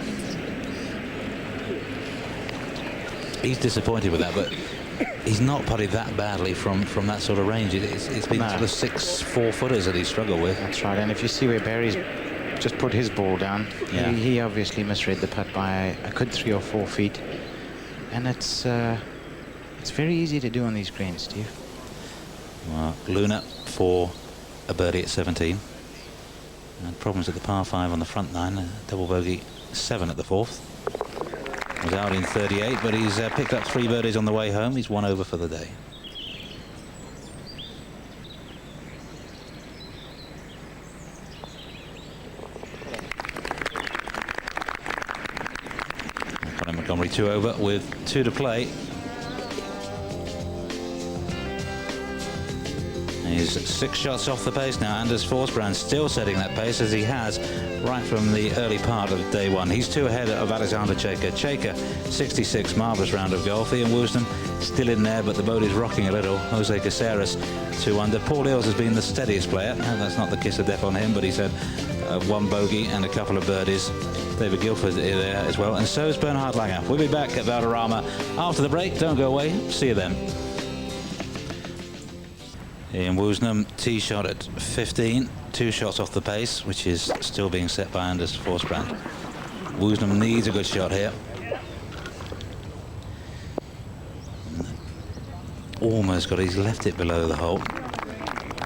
He's disappointed with that, but he's not putted that badly from that sort of range. It's been sort of 6 4-footers that he's struggled with. That's right, and if you see where Barry's just put his ball down, yeah. he obviously misread the putt by a good 3 or 4 feet, and it's very easy to do on these greens, Steve. Well, Luna for a birdie at 17. And problems at the par 5 on the front 9. Double bogey 7 at the 4th. Was out in 38, but he's picked up 3 birdies on the way home. He's 1 over for the day. Colin Montgomery 2 over with 2 to play. He's 6 shots off the pace now. Anders Forsbrand still setting that pace, as he has right from the early part of day 1. He's 2 ahead of Alexander Cheka. Cheka, 66, marvellous round of golf. Ian Woosnam still in there, but the boat is rocking a little. Jose Caceres 2 under. Paul Eales has been the steadiest player. And that's not the kiss of death on him, but he's had 1 bogey and a couple of birdies. David Guilford there as well, and so is Bernhard Langer. We'll be back at Valderrama after the break. Don't go away. See you then. Ian Woosnam, tee shot at 15, 2 shots off the pace, which is still being set by Anders Forsbrand. Woosnam needs a good shot here. Almost got it, he's left it below the hole,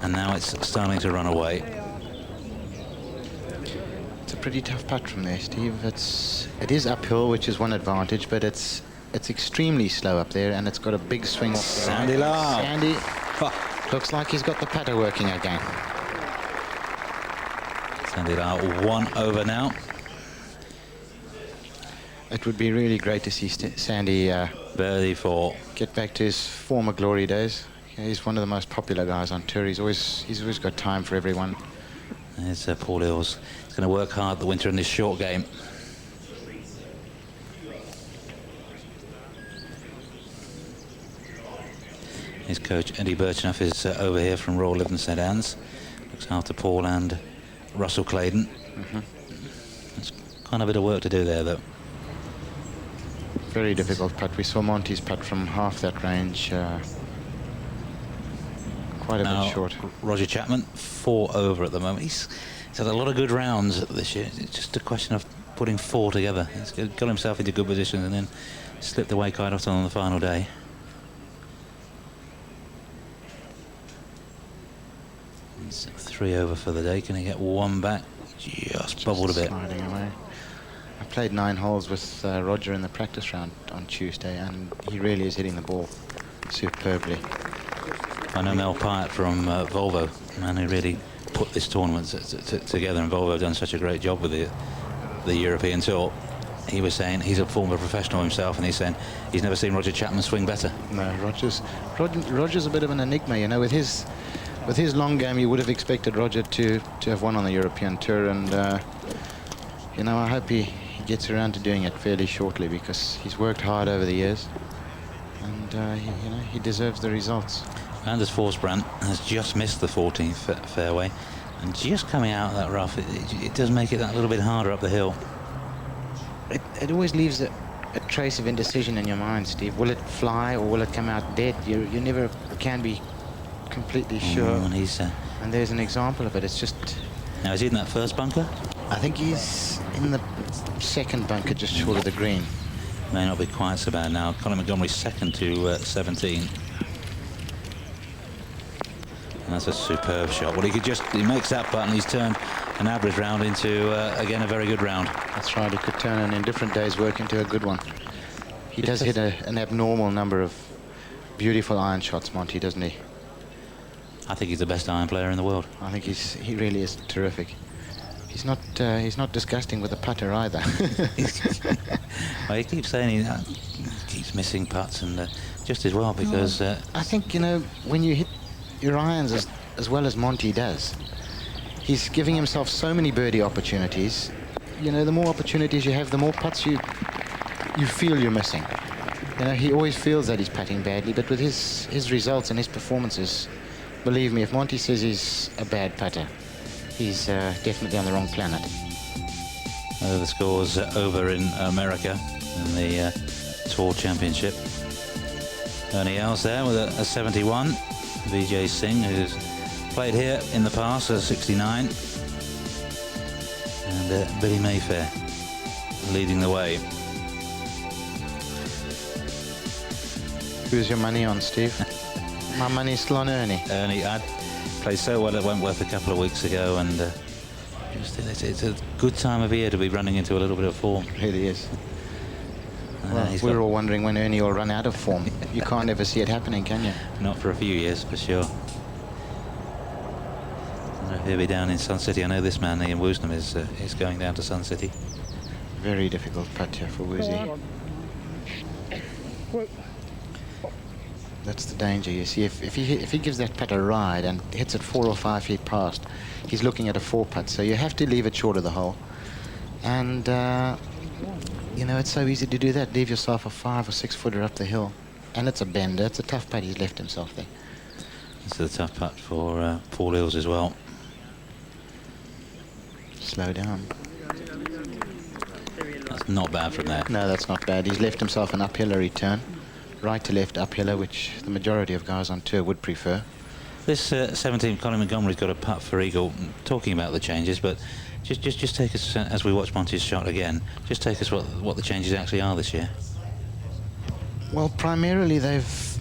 and now it's starting to run away. It's a pretty tough putt from there, Steve. It is uphill, which is one advantage, but it's extremely slow up there, and it's got a big swing off the Sandy Lau. Sandy. Looks like he's got the putter working again. Sandy Lau 1 over now. It would be really great to see Sandy Birdie 4. get back to his former glory days. Yeah, he's one of the most popular guys on tour. He's always got time for everyone. There's Paul Eales. He's going to work hard the winter in this short game. His coach Eddie Birchenough is over here from Royal Lytham St Anne's. Looks after Paul and Russell Claydon. There's quite a bit of work to do there, though. Very difficult putt. We saw Monty's putt from half that range. Quite a bit short. Roger Chapman 4 over at the moment. He's had a lot of good rounds this year. It's just a question of putting 4 together. He's got himself into good positions and then slipped away quite often on the final day. He's 3 over for the day. Can he get 1 back? Just bubbled a bit. Sliding away. I played 9 holes with Roger in the practice round on Tuesday, and he really is hitting the ball superbly. I know Mel Pyatt from Volvo, man who really put this tournament together, and Volvo have done such a great job with the European Tour. He was saying he's a former professional himself, and he's saying he's never seen Roger Chapman swing better. No, Roger's a bit of an enigma, you know. With his long game, you would have expected Roger to have won on the European Tour, and you know, I hope he gets around to doing it fairly shortly, because he's worked hard over the years, and he deserves the results. Anders Forsbrand has just missed the 14th fairway, and just coming out of that rough, it does make it that little bit harder up the hill. It always leaves a trace of indecision in your mind, Steve. Will it fly or will it come out dead? You never can be completely sure. And there's an example of it. It's just... Now, is he in that first bunker? I think he's in the second bunker, just short of the green. May not be quite so bad now. Colin Montgomery 2nd to 17. That's a superb shot. Well, he makes that putt, and he's turned an average round into, again, a very good round. That's right. He could turn an indifferent day's work into a good one. He does hit an abnormal number of beautiful iron shots, Monty, doesn't he? I think he's the best iron player in the world. I think he really is terrific. He's not disgusting with the putter either. Well, he keeps saying he keeps missing putts, and just as well, because I think, you know, when you hit your irons as well as Monty does, he's giving himself so many birdie opportunities. You know, the more opportunities you have, the more putts you feel you're missing. You know, he always feels that he's putting badly, but with his results and his performances, believe me, if Monty says he's a bad putter, he's definitely on the wrong planet. the scores over in America in the Tour Championship. Ernie Els there with a 71. Vijay Singh, who's played here in the past, a 69. And Billy Mayfair leading the way. Who's your money on, Steve? My money's still on Ernie. Ernie, I played so well at Wentworth a couple of weeks ago, and it's a good time of year to be running into a little bit of form. It really is. Well, we're all wondering when Ernie will run out of form. You can't ever see it happening, can you? Not for a few years, for sure. He'll be down in Sun City. I know this man, Ian Woosnam, is going down to Sun City. Very difficult putt here for Woozy. That's the danger, you see. If he gives that putt a ride and hits it 4 or 5 feet past, he's looking at a 4 putt. So you have to leave it short of the hole. And, you know, it's so easy to do that. Leave yourself a 5 or 6 footer up the hill. And it's a bender. It's a tough putt. He's left himself there. It's a tough putt for Paul Hills as well. Slow down. That's not bad from there. No, that's not bad. He's left himself an uphiller return. Right to left uphiller, which the majority of guys on tour would prefer. This 17, Colin Montgomery's got a putt for eagle. Talking about the changes, but just take us, as we watch Monty's shot again, just take us what the changes actually are this year. Well, primarily they've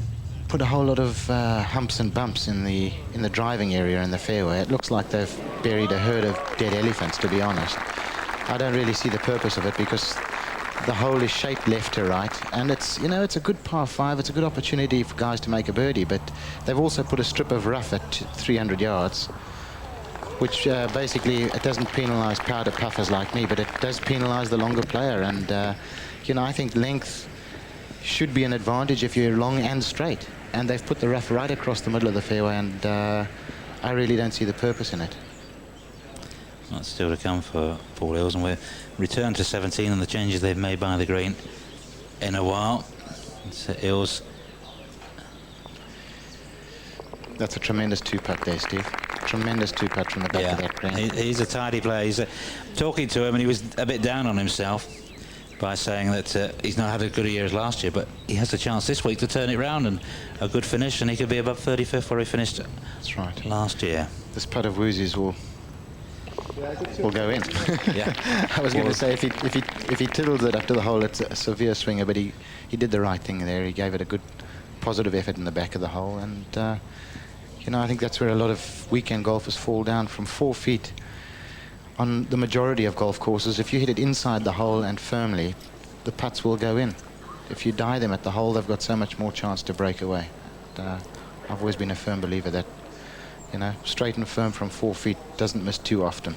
put a whole lot of humps and bumps in the driving area in the fairway. It looks like they've buried a herd of dead elephants, to be honest. I don't really see the purpose of it, because the hole is shaped left to right, and it's, you know, it's a good par 5. It's a good opportunity for guys to make a birdie, but they've also put a strip of rough at 300 yards, which basically, it doesn't penalise powder puffers like me, but it does penalise the longer player. And you know, I think length should be an advantage if you're long and straight, and they've put the rough right across the middle of the fairway, and I really don't see the purpose in it. That's still to come for Paul Hills, and we're returned to 17 and the changes they've made by the green in a while. It's Hills. That's a tremendous 2-putt there, Steve. Tremendous 2-putt from the back of that green. He's a tidy player. He's talking to him, and he was a bit down on himself by saying that he's not had as good a year as last year, but he has a chance this week to turn it round, and a good finish, and he could be above 35th where he finished. That's right. Last year. This putt of Woozy's will go in. Yeah. I was going to say, if he tiddles it up to the hole, it's a severe swinger, but he did the right thing there. He gave it a good positive effort in the back of the hole, and you know, I think that's where a lot of weekend golfers fall down, from 4 feet. On the majority of golf courses, if you hit it inside the hole and firmly, the putts will go in. If you die them at the hole, they've got so much more chance to break away. I've always been a firm believer that, you know, straight and firm from 4 feet doesn't miss too often.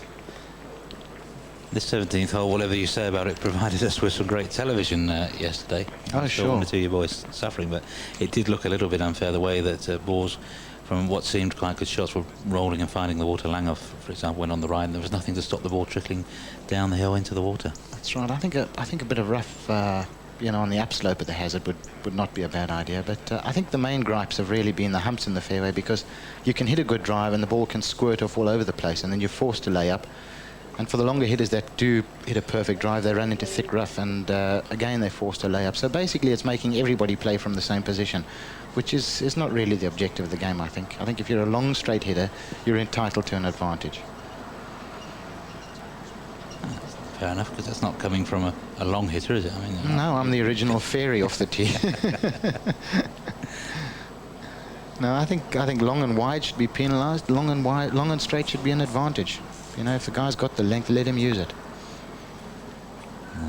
This 17th hole, whatever you say about it, provided us with some great television yesterday. Oh, sure. One or two of your boys suffering, but it did look a little bit unfair the way that balls from what seemed quite good shots were rolling and finding the water. Langhoff, for example, went on the right, and there was nothing to stop the ball trickling down the hill into the water. That's right. I think a bit of rough, you know, on the upslope at the hazard would not be a bad idea. But I think the main gripes have really been the humps in the fairway, because you can hit a good drive and the ball can squirt off all over the place, and then you're forced to lay up. And for the longer hitters that do hit a perfect drive, they run into thick rough, and again they're forced to lay up. So basically it's making everybody play from the same position, which is not really the objective of the game, I think. I think if you're a long straight hitter, you're entitled to an advantage. Fair enough, because that's not coming from a long hitter, is it? I mean, no, I'm the original fairy off the tee. No, I think long and wide should be penalised. Long and straight should be an advantage. You know, if the guy's got the length, let him use it.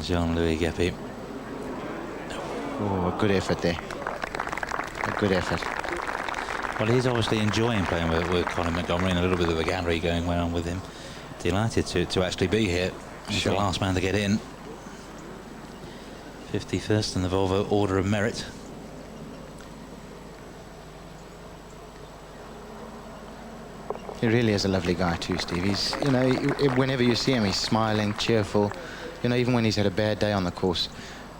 Jean-Louis Guépy. Oh, a good effort there. A good effort. Well, he's obviously enjoying playing with Colin Montgomery, and a little bit of the gallery going on with him. Delighted to actually be here. He's Sure. the last man to get in. 51st in the Volvo Order of Merit. He really is a lovely guy too, Steve. He's, you know, whenever you see him, he's smiling, cheerful. You know, even when he's had a bad day on the course,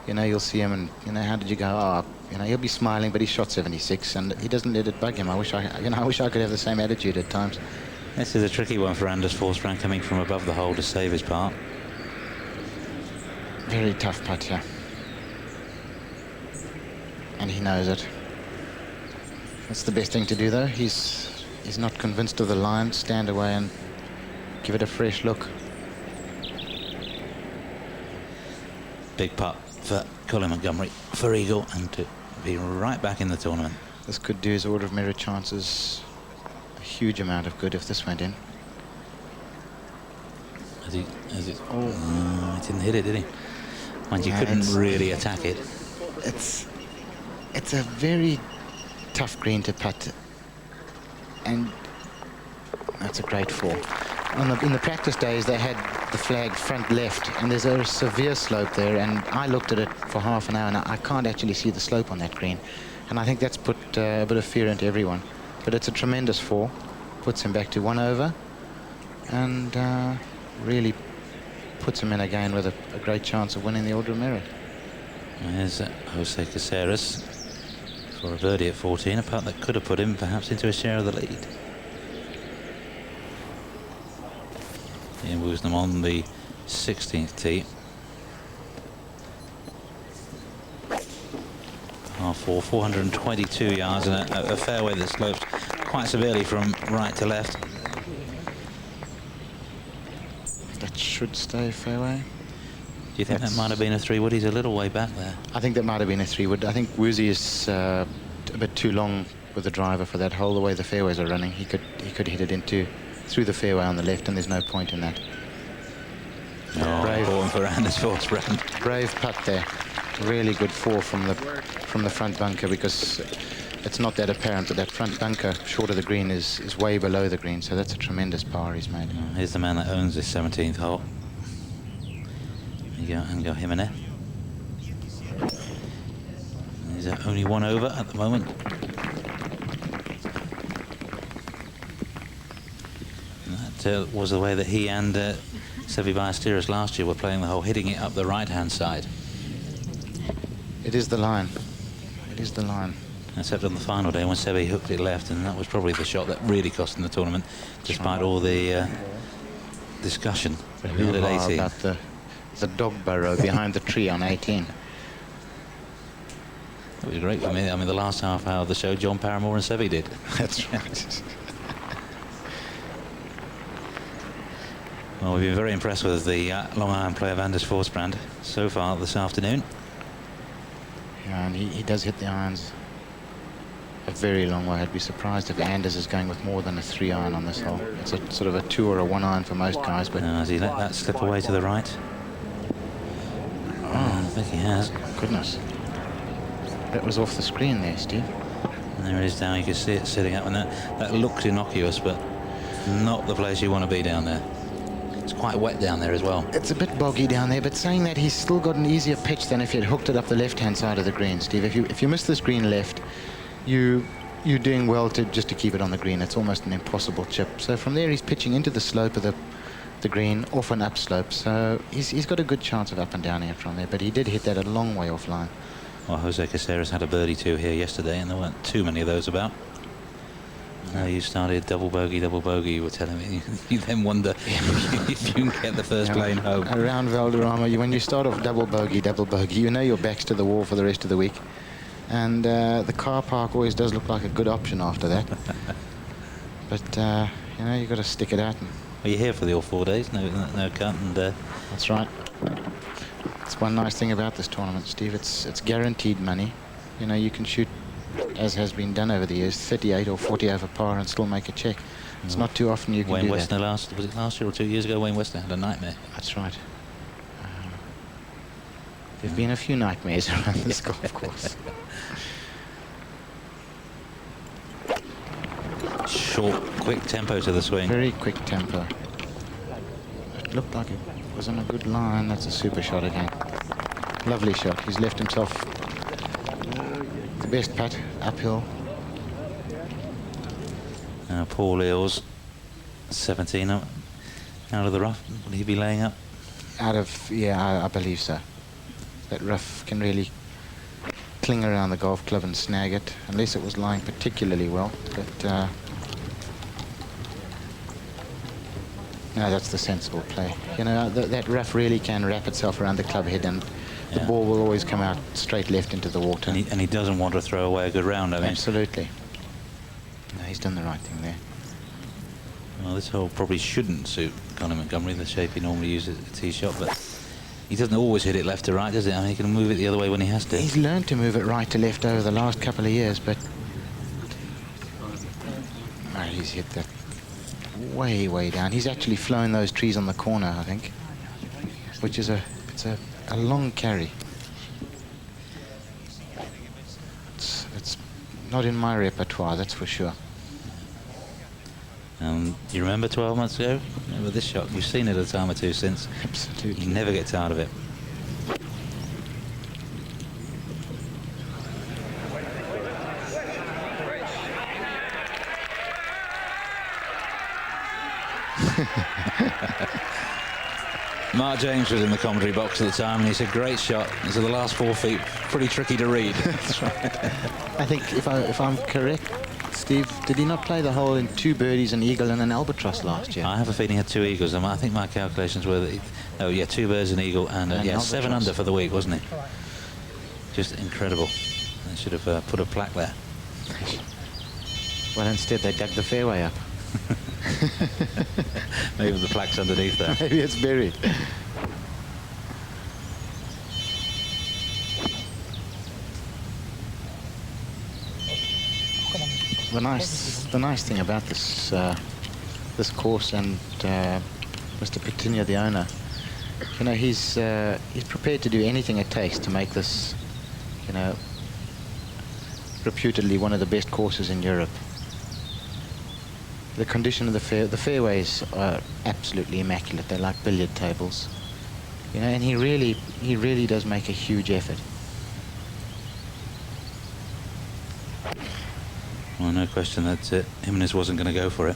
you know, you'll see him and, you know, how did you go? Oh, you know, he'll be smiling, but he shot 76 and he doesn't let it bug him. I wish I could have the same attitude at times. This is a tricky one for Anders Forsbrand, coming from above the hole to save his part. Very tough putt here. And he knows it. That's the best thing to do, though. He's not convinced of the line. Stand away and give it a fresh look. Big putt for Colin Montgomery for eagle and to be right back in the tournament. This could do his Order of Merit chances a huge amount of good if this went in. He didn't hit it, did he? And you couldn't really attack it. It's a very tough green to putt, and that's a great fall. In the practice days, they had the flag front left, and there's a severe slope there, and I looked at it for half an hour, and I can't actually see the slope on that green, and I think that's put a bit of fear into everyone. But it's a tremendous fall, puts him back to 1 over, and really puts him in again with a great chance of winning the Order of Merit. There's Jose Caceres for a birdie at 14, a putt that could have put him perhaps into a share of the lead. Ian Woosnam on the 16th tee. Par 4, 422 yards, and a fairway that slopes quite severely from right to left. That should stay fairway. Do you think that might have been a 3-wood? He's a little way back there. I think that might have been a 3-wood. I think Woozy is a bit too long with the driver for that hole. The way the fairways are running, he could hit it through the fairway on the left, and there's no point in that. Brave for Anders Forsbrand. Brave putt there. Really good fall from the front bunker, because it's not that apparent, but that front bunker short of the green is way below the green, so that's a tremendous par he's made. Here's the man that owns this 17th hole. There you go, Angel Jimenez. He's only 1 over at the moment. And that was the way that he and Seve Ballesteros last year were playing the hole, hitting it up the right-hand side. It is the line. It is the line. Except on the final day when Seve hooked it left, and that was probably the shot that really cost him the tournament, despite all the discussion at 18. About the dog burrow behind the tree on 18. It was great for me. I mean, the last half hour of the show, John Paramore and Seve did. That's right. Well, we've been very impressed with the long iron play of Anders Forsbrand so far this afternoon. Yeah, and he does hit the irons a very long way. I'd be surprised if Anders is going with more than a 3-iron on this hole. It's a sort of a 2 or a 1-iron for most guys. But Has he let that slip away to the right? I think he has. Goodness. That was off the screen there, Steve. And there it is down. You can see it sitting up, and that looks innocuous, but not the place you want to be down there. It's quite wet down there as well. It's a bit boggy down there, but saying that, he's still got an easier pitch than if he had hooked it up the left-hand side of the green, Steve. If you miss this green left, you're doing well just to keep it on the green. It's almost an impossible chip. So from there, he's pitching into the slope of the green, off an upslope. So he's got a good chance of up and down here from there, but he did hit that a long way offline. Well, Jose Caceres had a birdie 2 here yesterday, and there weren't too many of those about. You started double bogey, you were telling me. You then wonder if you can get the first plane home. Around Valderrama, when you start off double bogey, you know your back's to the wall for the rest of the week. And the car park always does look like a good option after that. But, you know, you've got to stick it out. Well, you're here for the all 4 days, no cut. And, that's right. It's one nice thing about this tournament, Steve. It's guaranteed money. You know, you can shoot, as has been done over the years, 38 or 40 over par and still make a check. It's not too often you can Wayne do Westner that. was it last year or 2 years ago? Wayne Westner had a nightmare. That's right. There've been a few nightmares around this golf course. Short, quick tempo to the swing. Very quick tempo. It looked like it was on a good line. That's a super shot again. Lovely shot. He's left himself the best putt uphill. Now Paul Eales, 17 up, out of the rough. Will he be laying up? Out of, yeah, I believe so. That rough can really cling around the golf club and snag it, unless it was lying particularly well. But no, that's the sensible play. You know, that rough really can wrap itself around the club head, and the ball will always come out straight left into the water. And he doesn't want to throw away a good round, I mean. Absolutely. No, he's done the right thing there. Well, this hole probably shouldn't suit Conor Montgomery, the shape he normally uses at a tee shot, but he doesn't always hit it left to right, does he? I mean, he can move it the other way when he has to. He's learned to move it right to left over the last couple of years, but oh, he's hit that way, way down. He's actually flown those trees on the corner, I think, which is a long carry. It's not in my repertoire, that's for sure. You remember 12 months ago? Remember this shot? You've seen it a time or two since. Absolutely. You never get tired of it. Mark James was in the commentary box at the time, and he said, "Great shot." He said, "The last 4 feet, pretty tricky to read." That's right. I think if I'm correct, Steve, did he not play the hole in 2 birdies, an eagle and an albatross last year? I have a feeling he had 2 eagles. I think my calculations were that 2 birds, an eagle, and albatross. 7 under for the week, wasn't he? Just incredible. They should have put a plaque there. Well, instead they dug the fairway up. Maybe the plaque's underneath there. Maybe it's buried. The nice thing about this this course and Mr. Patinia, the owner, you know, he's prepared to do anything it takes to make this, you know, reputedly one of the best courses in Europe. The condition of the fairways are absolutely immaculate. They're like billiard tables, you know, and he really does make a huge effort. Well, no question that Jimenez wasn't going to go for it.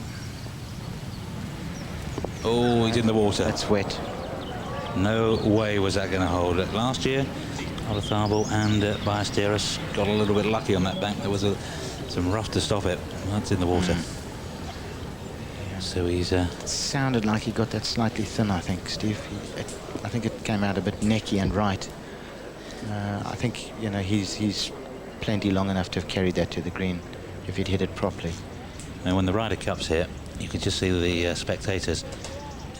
Oh, he's in the water. That's wet. No way was that going to hold it. Last year, Olazabal and Ballesteros got a little bit lucky on that bank. There was some rough to stop it. That's in the water. So he's... It sounded like he got that slightly thin, I think, Steve. I think it came out a bit necky and right. I think, you know, he's plenty long enough to have carried that to the green if he'd hit it properly. And when the Ryder Cup's here, you can just see the spectators,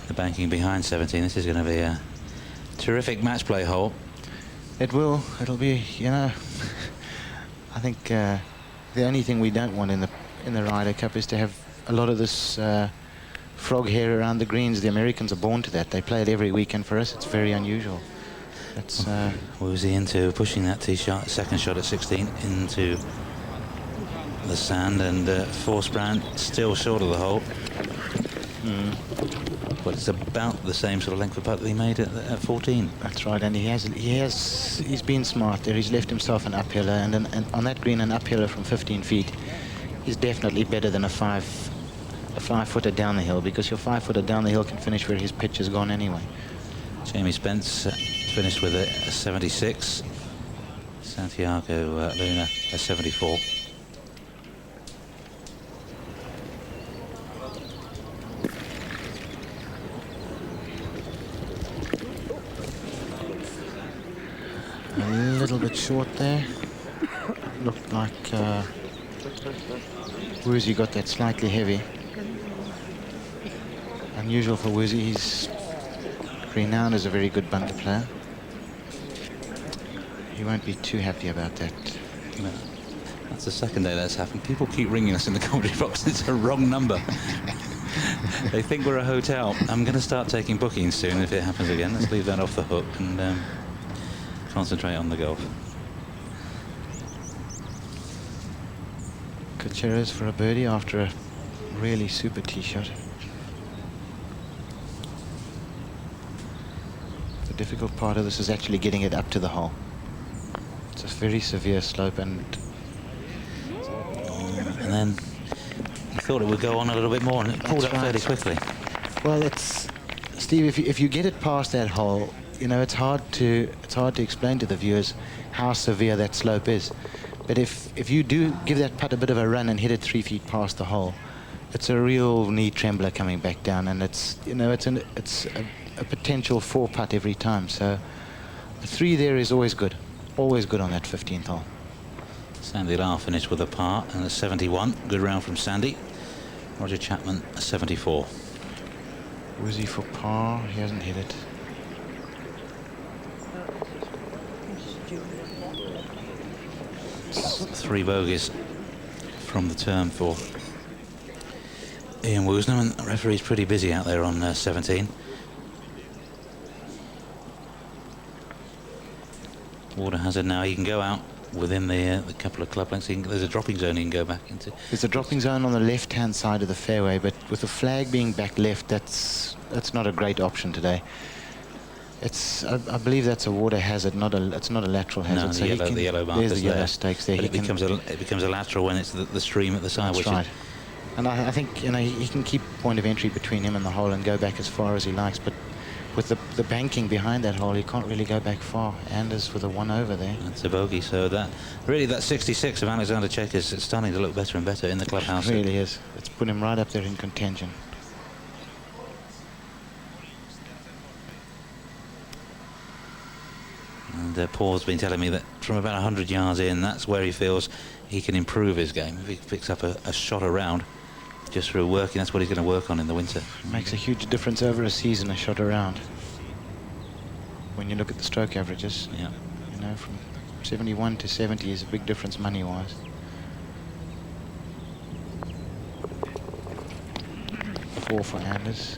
the banking behind 17. This is going to be a terrific match play hole. It will. It'll be, you know, I think the only thing we don't want in the Ryder Cup is to have a lot of this frog hair around the greens. The Americans are born to that. They play it every weekend. For us, it's very unusual. That's Woozy into pushing that tee shot, second shot at 16 into the sand, and Forsbrand still short of the hole. But it's about the same sort of length of putt that he made at 14. That's right, and he's been smart there. He's left himself an uphiller, and on that green, an uphiller from 15 feet is definitely better than a 5-footer down the hill, because your 5-footer down the hill can finish where his pitch has gone anyway. Jamie Spence finished with a 76. Santiago Luna a 74. A little bit short there. Looked like Woozy got that slightly heavy. Unusual for Woozy. He's renowned as a very good bunker player. He won't be too happy about that. No. That's the second day that's happened. People keep ringing us in the commentary box. It's a wrong number. They think we're a hotel. I'm going to start taking bookings soon if it happens again. Let's leave that off the hook and concentrate on the golf. Gutierrez for a birdie after a really super tee shot. The difficult part of this is actually getting it up to the hole. It's a very severe slope, and then I thought it would go on a little bit more, and it pulled up fairly quickly. Well, it's Steve. If you get it past that hole, you know it's hard to explain to the viewers how severe that slope is. But if you do give that putt a bit of a run and hit it 3 feet past the hole, it's a real knee trembler coming back down, and it's a potential 4 putt every time. So a 3 there is always good on that 15th hole. Sandy Lar finished with a par and a 71. Good round from Sandy. Roger Chapman, a 74. Woozy for par. He hasn't hit it. Three bogeys from the turn for Ian Woosnam, and the referee's pretty busy out there on 17. Water hazard now. He can go out within the couple of club lengths. There's a dropping zone he can go back into. There's a dropping zone on the left-hand side of the fairway, but with the flag being back left, that's not a great option today. I believe that's a water hazard, it's not a lateral hazard. No, so the yellow mark there's is the yellow there. stakes there. But it becomes a lateral when it's the stream at the side. That's right. And I think he can keep point of entry between him and the hole and go back as far as he likes. But with the banking behind that hole, he can't really go back far. Anders with a 1 over there. That's a bogey. So that 66 of Alexander Cech is starting to look better and better in the clubhouse. It really is. It's put him right up there in contention. And Paul's been telling me that from about 100 yards in, that's where he feels he can improve his game. If he picks up a shot around just through working, that's what he's going to work on in the winter. Makes a huge difference over a season, a shot around. When you look at the stroke averages, yeah, you know, from 71 to 70 is a big difference money-wise. Four for Anders.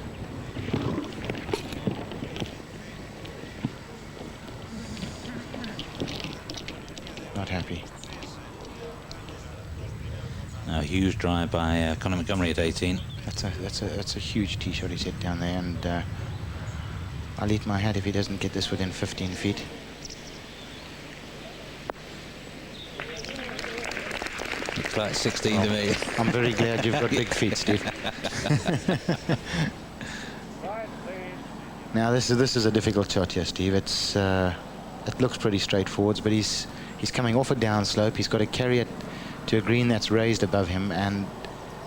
Not happy. Now, a huge drive by Conor Montgomery at 18. That's a huge tee shot he's hit down there, and I'll eat my hat if he doesn't get this within 15 feet. Looks like 16 to me. I'm very glad you've got big feet, Steve. Now this is a difficult shot here, Steve. It looks pretty straightforward, but he's coming off a downslope. He's got to carry it to a green that's raised above him, and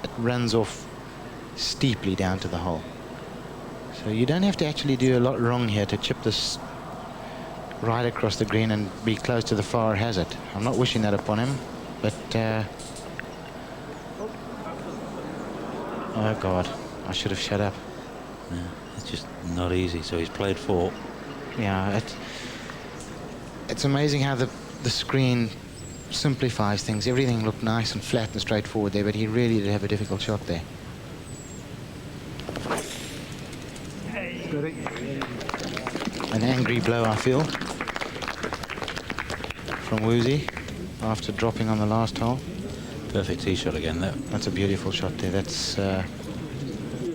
it runs off steeply down to the hole. So you don't have to actually do a lot wrong here to chip this right across the green and be close to the far hazard. I'm not wishing that upon him, but oh God, I should have shut up. Yeah, it's just not easy. So he's played 4. Yeah, it's amazing how the screen simplifies things. Everything looked nice and flat and straightforward there, but he really did have a difficult shot there. An angry blow, I feel, from Woozy after dropping on the last hole. Perfect tee shot again, though. That's a beautiful shot there. That's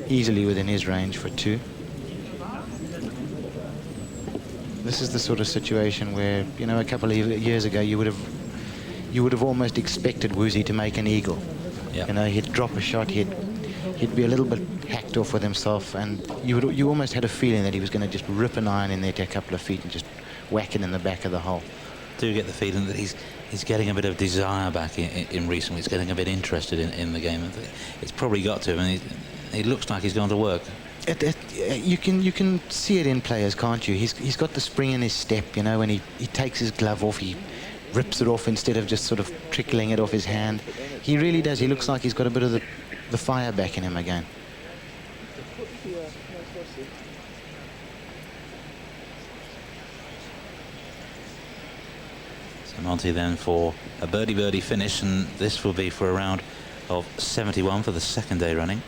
easily within his range for 2. This is the sort of situation where, you know, a couple of years ago you would have almost expected Woozy to make an eagle. Yep. You know, he'd drop a shot, he'd be a little bit hacked off with himself, and you almost had a feeling that he was going to just rip an iron in there to a couple of feet and just whack it in the back of the hole. Do get the feeling that he's getting a bit of desire back in recent weeks, getting a bit interested in the game. It's probably got to him, and he looks like he's gone to work. You can see it in players, can't you? He's got the spring in his step, you know, when he takes his glove off, he rips it off instead of just sort of trickling it off his hand. He really does. He looks like he's got a bit of the fire back in him again. So Monty then for a birdie finish, and this will be for a round of 71 for the second day running.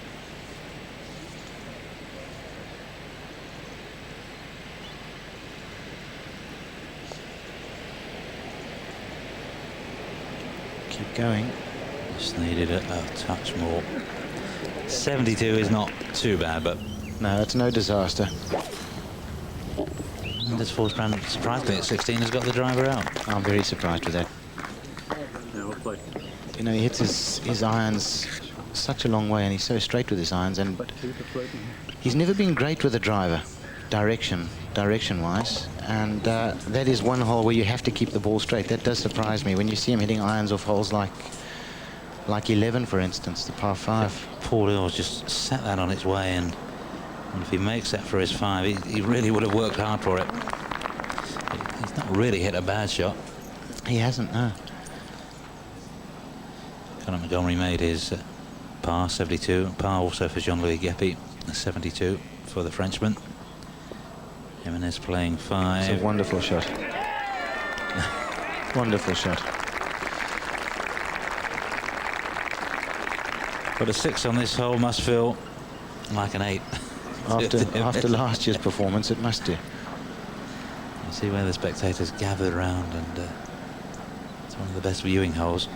Keep going. Just needed a touch more. 72 is not too bad, but no, it's no disaster. Anders Forsbrand, surprisingly at 16, has got the driver out. I'm very surprised with that. You know, he hits his irons such a long way, and he's so straight with his irons, and he's never been great with the driver, direction-wise, and that is one hole where you have to keep the ball straight. That does surprise me when you see him hitting irons off holes like 11, for instance, the par 5. Paul Earls just set that on its way, and if he makes that for his 5, he really would have worked hard for it. He's not really hit a bad shot. He hasn't, no. Colin Montgomery made his par 72, par also for Jean-Louis Guepi, 72 for the Frenchman. Jimenez playing 5. It's a wonderful shot. Wonderful shot. But a 6 on this hole must feel like an 8. After last year's performance, it must do. You see where the spectators gathered around, and it's one of the best viewing holes.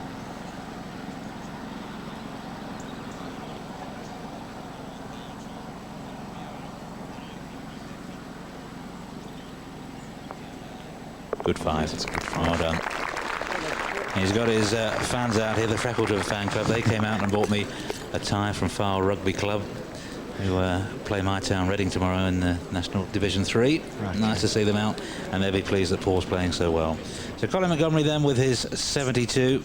Good 5. It's a good 5. Well done. He's got his fans out here, the Freckleton fan club. They came out and bought me a tie from Fyle Rugby Club, who play my town Reading tomorrow in the National Division 3. Right. Nice to see them out, and they'll be pleased that Paul's playing so well. So Colin Montgomery then with his 72.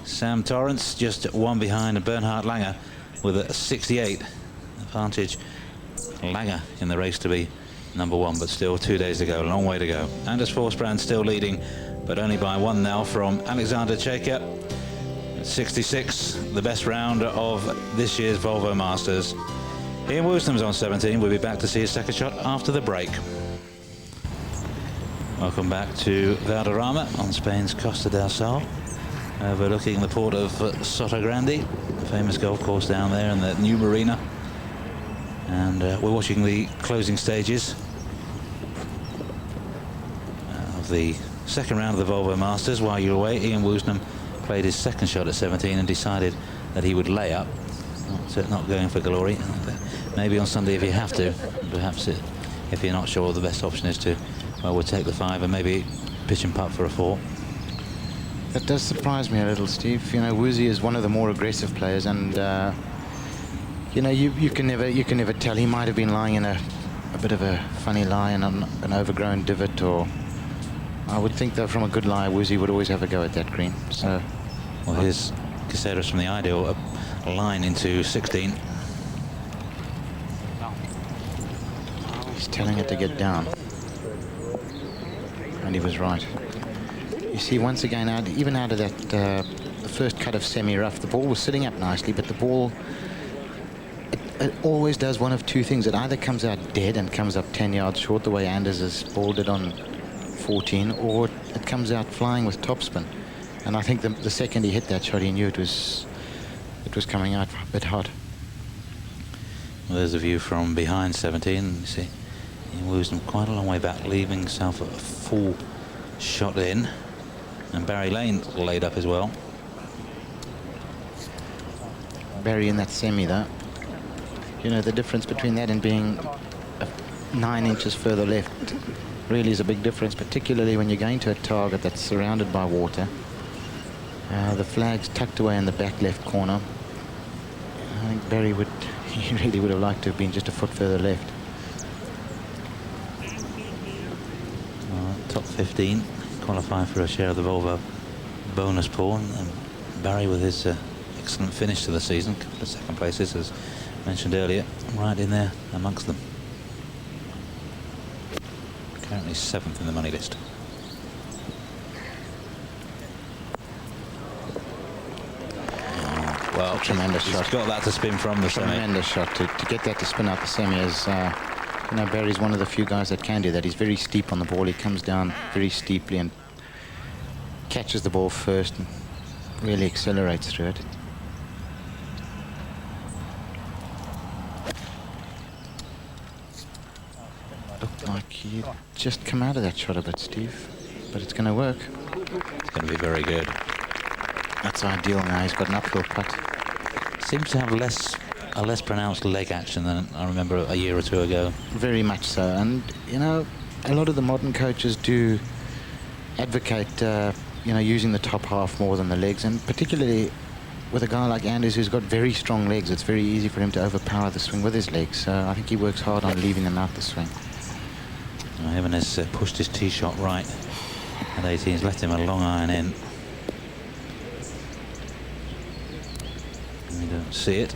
Sam Torrance just one behind, and Bernhard Langer with a 68. Advantage Langer in the race to be number 1, but still 2 days to go, a long way to go. Anders Forsbrand still leading, but only by 1 now from Alexander Chayka. 66, the best round of this year's Volvo Masters. Ian Woosnam's on 17. We'll be back to see his second shot after the break. Welcome back to Valderrama on Spain's Costa del Sol, overlooking the port of Soto Grande, the famous golf course down there, and the new marina. And we're watching the closing stages of the second round of the Volvo Masters. While you're away, Ian Woosnam played his second shot at 17 and decided that he would lay up, not going for glory. Maybe on Sunday if you have to, perhaps if you're not sure, the best option is to, well, we'll take the 5 and maybe pitch and putt for a 4. That does surprise me a little, Steve. You know, Woozy is one of the more aggressive players, and you know, you can never tell. He might have been lying in a bit of a funny lie in an overgrown divot, or I would think that from a good lie, Woozy would always have a go at that green. So, well, here's Caceres from the ideal, a line into 16. He's telling it to get down, and he was right. You see, once again, even out of that the first cut of semi-rough, the ball was sitting up nicely, but the ball, it always does one of two things. It either comes out dead and comes up 10 yards short, the way Anders has balled it on 14, or it comes out flying with topspin. And I think the second he hit that shot, he knew it was coming out a bit hot. Well, there's a view from behind 17. You see, Ian Woosnam quite a long way back, leaving himself a full shot in. And Barry Lane laid up as well. Barry in that semi, though. You know, the difference between that and being 9 inches further left really is a big difference, particularly when you're going to a target that's surrounded by water. The flag's tucked away in the back left corner. I think Barry he really would have liked to have been just a foot further left. Top 15, qualify for a share of the Volvo bonus pool, and Barry with his excellent finish to the season, a couple of second places as mentioned earlier, right in there amongst them. Currently 7th in the money list. Well, Tremendous shot. He's got that to spin from the semi. Tremendous shot. To get that to spin out the semi is, you know, Barry's one of the few guys that can do that. He's very steep on the ball. He comes down very steeply and catches the ball first and really accelerates through it. Looked like he'd just come out of that shot a bit, Steve, but it's going to work. It's going to be very good. That's ideal now. He's got an uphill putt. Seems to have a less pronounced leg action than I remember a year or two ago. Very much so. And, you know, a lot of the modern coaches do advocate, you know, using the top half more than the legs, and particularly with a guy like Anders who's got very strong legs, it's very easy for him to overpower the swing with his legs. So I think he works hard on leaving them out the swing. Evan has pushed his tee shot right at 18. He's left him a long iron in. We don't see it.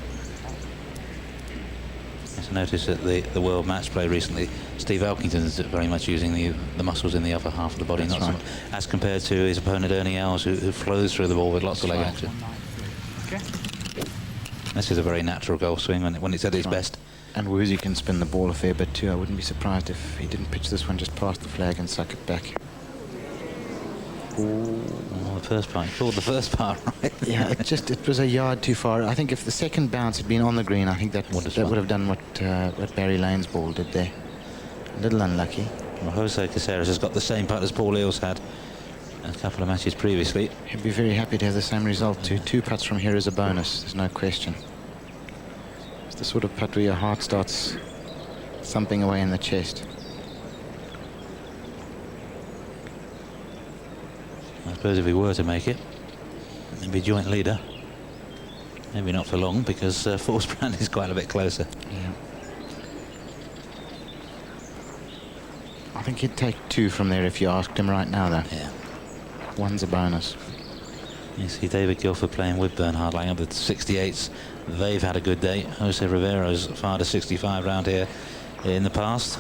Just notice at the World Match Play recently, Steve Elkington is very much using the muscles in the upper half of the body, That's not so right. much, as compared to his opponent Ernie Els, who flows through the ball with lots of leg action. Okay. This is a very natural golf swing when it's at its best. And Woozy can spin the ball a fair bit too. I wouldn't be surprised if he didn't pitch this one just past the flag and suck it back. Oh, the first part, he called the first part right. Yeah, it was a yard too far. I think if the second bounce had been on the green, I think that would have done what Barry Lane's ball did there. A little unlucky. Well, Jose Caceres has got the same putt as Paul Eales had a couple of matches previously. He'd be very happy to have the same result too. 2 putts from here is a bonus, there's no question. It's the sort of putt where your heart starts thumping away in the chest. I suppose if he were to make it, he'd be joint leader. Maybe not for long, because Forsbrand is quite a bit closer. Yeah. I think he'd take 2 from there if you asked him right now, though. Yeah. 1's a bonus. You see David Guilford playing with Bernhard Langer, the 68s. They've had a good day. Jose Rivero's fired a 65 round here in the past.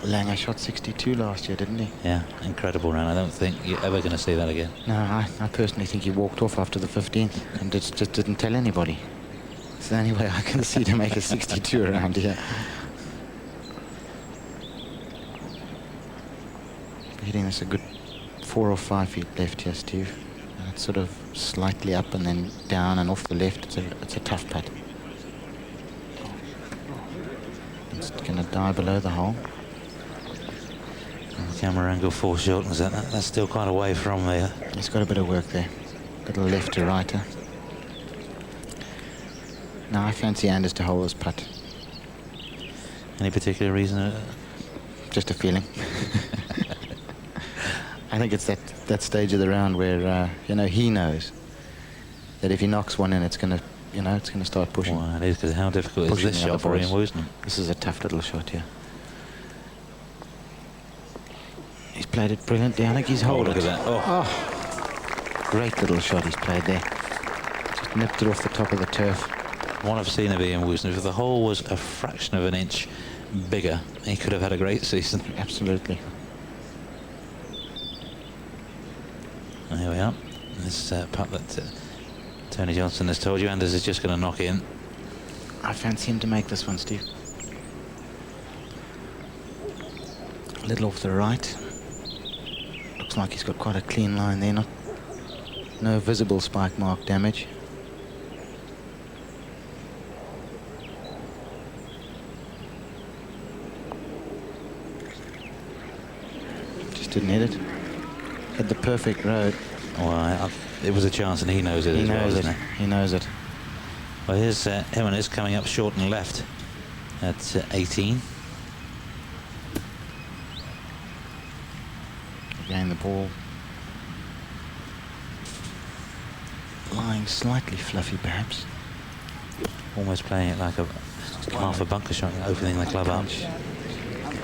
Langer shot 62 last year, didn't he? Yeah, incredible round. I don't think you're ever going to see that again. No, I personally think he walked off after the 15th and just didn't tell anybody. It's the only way I can see to make a 62 around here. Hitting this a good 4 or 5 feet left here, Steve. And it's sort of slightly up and then down and off the left. It's a tough putt. It's going to die below the hole. Camera angle foreshortens that. That's still quite away from there. He's got a bit of work there. Little left to righter. Now I fancy Anders to hold this putt. Any particular reason? Just a feeling. I think it's that stage of the round where you know, he knows that if he knocks one in, it's going to start pushing. Well, it is, because how difficult is Pushing this the shot other for Ian boys. Woosnam? This is a tough little shot here. He's played it brilliantly. I think he's Oh, holed look it. at that. Oh, Great little shot he's played there. Just nipped it off the top of the turf. what I've seen of Ian Woosnam, if the hole was a fraction of an inch bigger, he could have had a great season. Absolutely. And here we are. This putt that Tony Johnson has told you Anders is just going to knock in. I fancy him to make this one, Steve. A little off the right. Looks like he's got quite a clean line there. No visible spike mark damage. Just didn't hit it. Had the perfect road. Well, it was a chance, and he knows it He as well, knows it. doesn't he? He knows it. Well, here's him and is coming up short and left at 18. Again, the ball lying slightly fluffy, perhaps. Almost playing it like a half a bunker shot, opening the club up. He's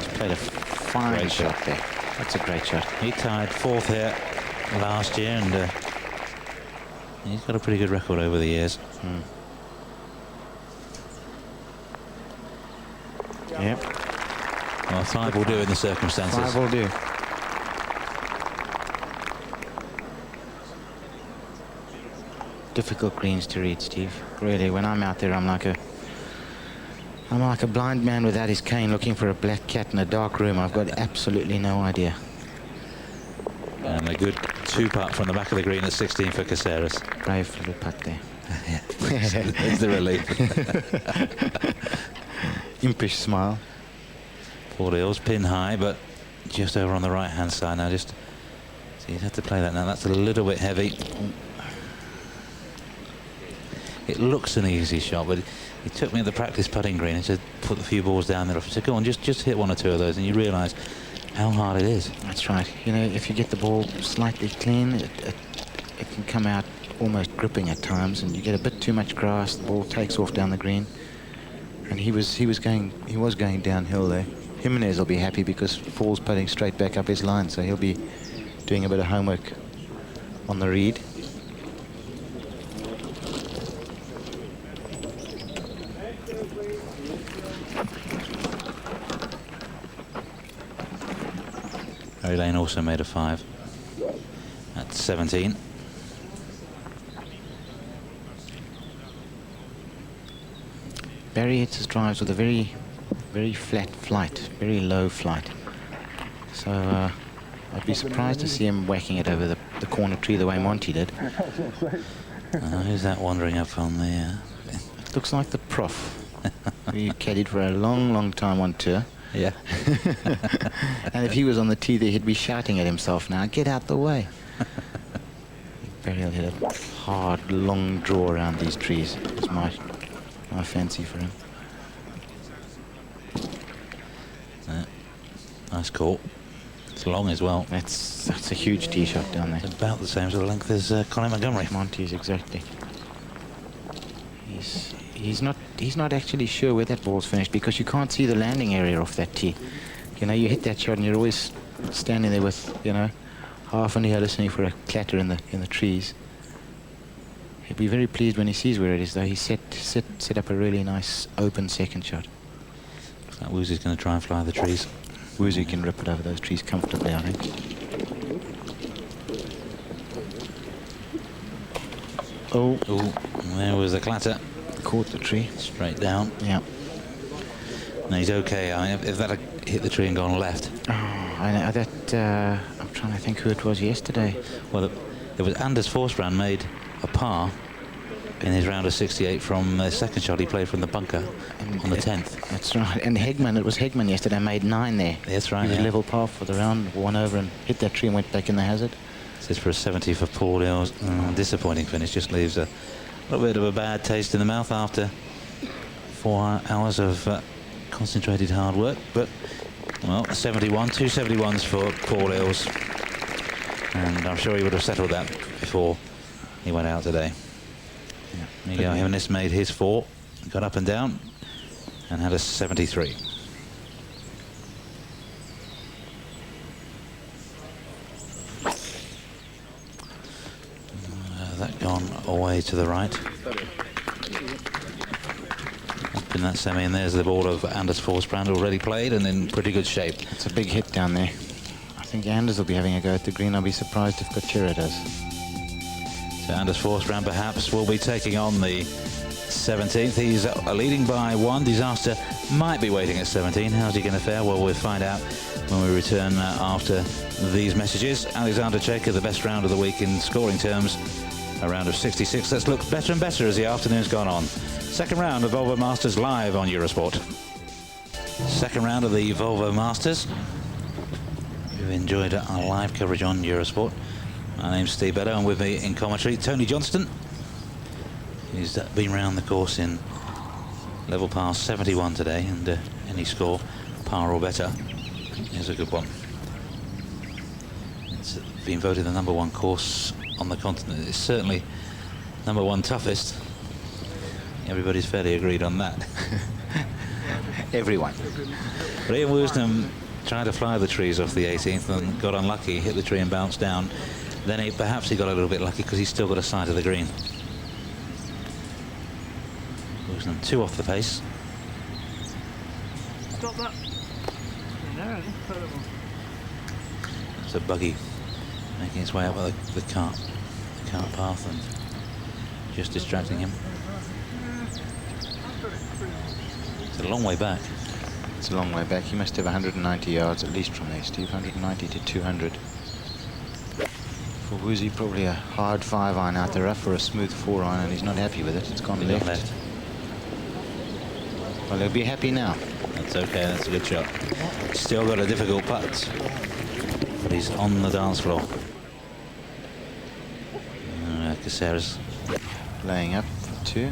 played a fine Great shot shot. there. That's a great shot. He tied 4th here last year, and he's got a pretty good record over the years. Yep. Well, 5 will do in the circumstances. 5 will do. Difficult greens to read, Steve. Really, when I'm out there, I'm like a blind man without his cane looking for a black cat in a dark room. I've got absolutely no idea. And a good 2-putt from the back of the green at 16 for Caceres. Brave little putt there. There's the relief. Impish smile. Paul Eales, pin high, but just over on the right-hand side now. Just so you'd have to play that now. That's a little bit heavy. It looks an easy shot, but He took me at the practice putting green and said, put a few balls down there. I said, go on, just hit one or two of those, and you realise how hard it is. That's right. You know, if you get the ball slightly clean, it can come out almost gripping at times, and you get a bit too much grass, the ball takes off down the green. And he was going downhill there. Jimenez will be happy because Paul's putting straight back up his line, so he'll be doing a bit of homework on the read. Harry Lane also made a 5 at 17. Barry hits his drives with a very, very flat flight, very low flight. So I'd be surprised to see him whacking it over the corner tree the way Monty did. Who's that wandering up on the... It looks like the prof. He caddied for a long, long time on tour. Yeah. And if he was on the tee there, he'd be shouting at himself now, get out the way. Barry will hit a hard, long draw around these trees. It's my fancy for him. Nice call. It's long as well. That's a huge tee shot down there. It's about the same sort of length as Colin Montgomery. Monty's exactly. He's not actually sure where that ball's finished because you can't see the landing area off that tee. You know, you hit that shot and you're always standing there with, you know, half an ear listening for a clatter in the trees. He'll be very pleased when he sees where it is, though. He set up a really nice open second shot. That Woozy's going to try and fly the trees. Woozy can rip it over those trees comfortably, I think. Oh, there was the clatter. Caught the tree. Straight down. Yeah. No, he's okay. I mean, if that had hit the tree and gone left. Oh, I know that. I'm trying to think who it was yesterday. Well, it was Anders Forsbrand made a par in his round of 68 from the second shot he played from the bunker on the 10th. That's right. And Hegman, it was Hegman yesterday, made 9 there. That's right. He was yeah. level par for the round, won over and hit that tree and went back in the hazard. This is for a 70 for Paul Earls. Disappointing finish. Just leaves a little bit of a bad taste in the mouth after 4 hours of concentrated hard work. But, well, 71, 2 71s for Paul Earls. And I'm sure he would have settled that before he went out today. Yeah. Miguel Jimenez made his 4, got up and down, and had a 73. That gone away to the right. Up in that semi, and there's the ball of Anders Forsbrand, already played and in pretty good shape. It's a big hit down there. I think Anders will be having a go at the green. I'll be surprised if Gutierrez does. So Anders Forsbrand perhaps will be taking on the 17th. He's leading by 1. Disaster might be waiting at 17. How's he going to fare? Well, we'll find out when we return after these messages. Alexander Chaker, the best round of the week in scoring terms. A round of 66 that's looked better and better as the afternoon's gone on. Second round of Volvo Masters live on Eurosport. Second round of the Volvo Masters. You've enjoyed our live coverage on Eurosport. My name's Steve Beddoe, and with me in commentary, Tony Johnston. He's been round the course in level par 71 today, and any score, par or better, is a good one. It's been voted the #1 course on the continent. It's certainly #1 toughest. Everybody's fairly agreed on that. Everyone. But Ian Woosnam tried to fly the trees off the 18th and got unlucky, hit the tree and bounced down. Then perhaps he got a little bit lucky because he's still got a side of the green. Woosnam 2 off the pace. Stop that. It's a buggy making its way up the cart path and just distracting him. It's a long way back. It's a long way back. He must have 190 yards at least from there, Steve. 190 to 200. For Woozy, probably a hard 5-iron out the rough or a smooth 4-iron, and he's not happy with it. It's gone left. Well, he'll be happy now. That's okay. That's a good shot. Still got a difficult putt, but he's on the dance floor. Caceres Laying up for 2.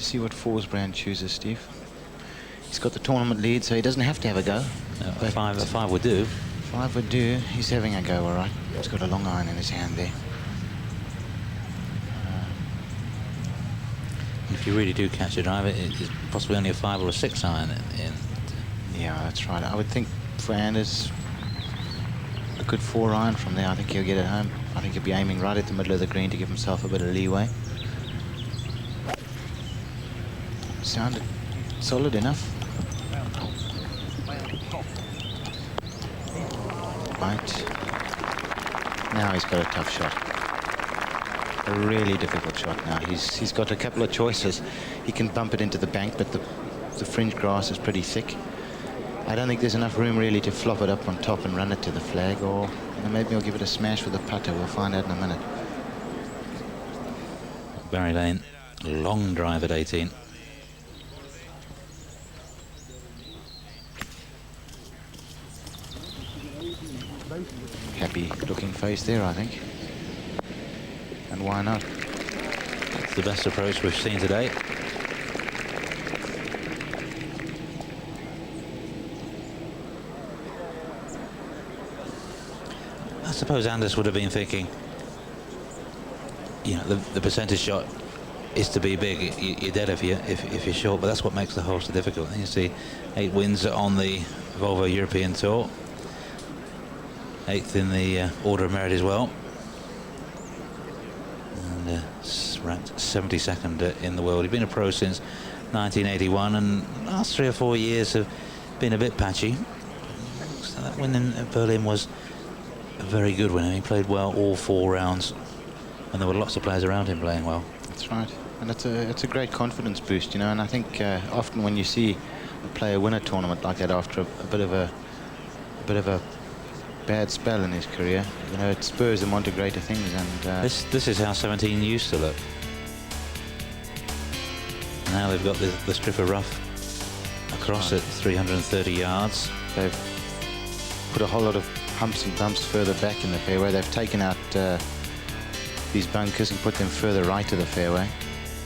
to see what Forsbrand chooses, Steve. He's got the tournament lead, so he doesn't have to have a go. A five would do. 5 would do. He's having a go, all right. He's got a long iron in his hand there. If you really do catch a drive, it's possibly only a 5 or a 6 iron. Yeah, that's right. I would think for Anders, a good 4 iron from there. I think he'll get it home. I think he'll be aiming right at the middle of the green to give himself a bit of leeway. Sounded solid enough. Right. Now he's got a tough shot. A really difficult shot now. He's got a couple of choices. He can bump it into the bank, but the fringe grass is pretty thick. I don't think there's enough room really to flop it up on top and run it to the flag, or maybe he'll give it a smash with a putter. We'll find out in a minute. Barry Lane, long drive at 18. Happy looking face there, I think. And why not? That's the best approach we've seen today. I suppose Anders would have been thinking, you know, the percentage shot is to be big. You're dead if you're short, but that's what makes the hole so difficult. And you see 8 wins on the Volvo European Tour, 8th in the Order of Merit as well, and ranked 72nd in the world. He's been a pro since 1981, and the last 3 or 4 years have been a bit patchy. So that win in Berlin was a very good win. He played well all 4 rounds, and there were lots of players around him playing well. That's right, and it's a great confidence boost, you know. And I think often when you see a player win a tournament like that after a bit of a bad spell in his career, you know, it spurs him on to greater things. And this is how 17 used to look. Now they've got the strip of rough across at 330 yards. They've put a whole lot of humps and bumps further back in the fairway. They've taken out these bunkers and put them further right of the fairway.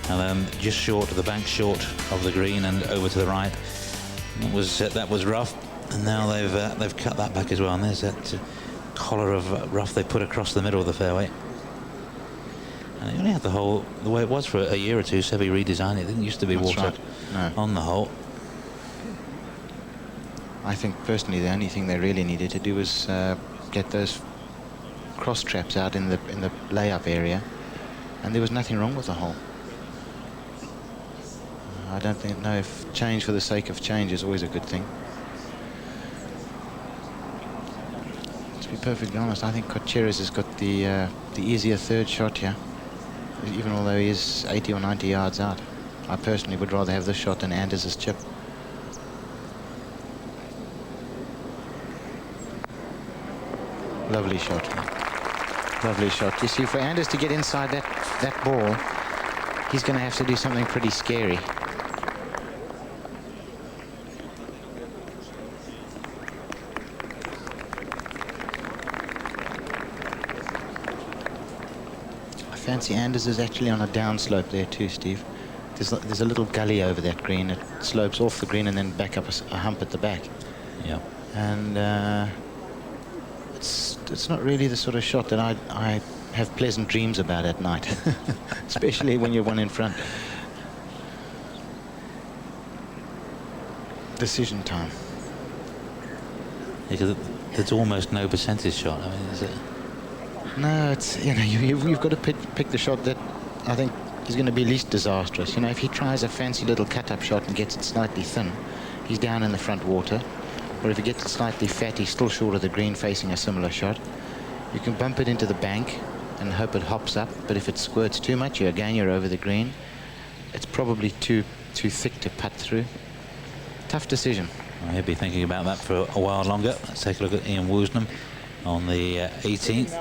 And just short of the bank, short of the green, and over to the right. That was rough, and now they've cut that back as well. And there's that collar of rough they put across the middle of the fairway. And they only had the hole the way it was for a year or two. Sebi redesigned it. It didn't used to be That's water right. No. on the hole. I think personally the only thing they really needed to do was get those cross traps out in the layup area, and there was nothing wrong with the hole. I don't know if change for the sake of change is always a good thing. To be perfectly honest, I think Gutierrez has got the easier 3rd shot here, even although he is 80 or 90 yards out. I personally would rather have this shot than Anders' chip. Lovely shot. Lovely shot. You see, for Anders to get inside that ball, he's going to have to do something pretty scary. I fancy Anders is actually on a downslope there too, Steve. There's a little gully over that green. It slopes off the green and then back up a hump at the back. Yeah. And it's not really the sort of shot that I have pleasant dreams about at night, especially when you're one in front. Decision time. Because there's almost no percentage shot. I mean, is it? No, it's, you know, you've got to pick the shot that I think is going to be least disastrous. You know, if he tries a fancy little cut-up shot and gets it slightly thin, he's down in the front water. Or if he gets it slightly fat, he's still short of the green facing a similar shot. You can bump it into the bank and hope it hops up, but if it squirts too much, you're over the green. It's probably too thick to putt through. Tough decision. Well, he'll be thinking about that for a while longer. Let's take a look at Ian Woosnam on the 18th.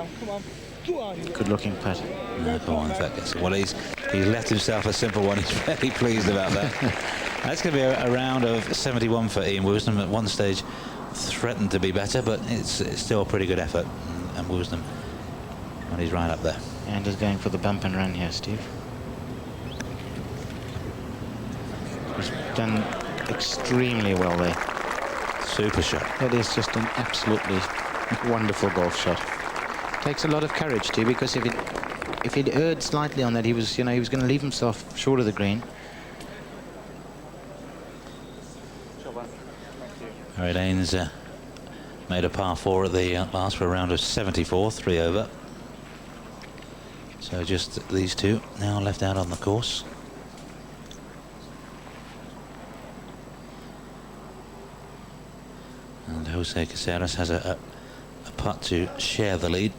Good looking putt. No, go on, if that gets it. Well, he's left himself a simple one. He's very pleased about that. That's going to be a round of 71 for Ian Woosnam. At one stage threatened to be better, but it's still a pretty good effort. And Woosnam, well, he's right up there. And is going for the bump and run here, Steve. He's done extremely well there. Super shot. That is just an absolutely wonderful golf shot. Takes a lot of courage too, because if he'd erred slightly on that, he was going to leave himself short of the green. Harry Lane's made a par 4 at the last for a round of 74, 3 over. So just these two now left out on the course. And Jose Caceres has a putt to share the lead,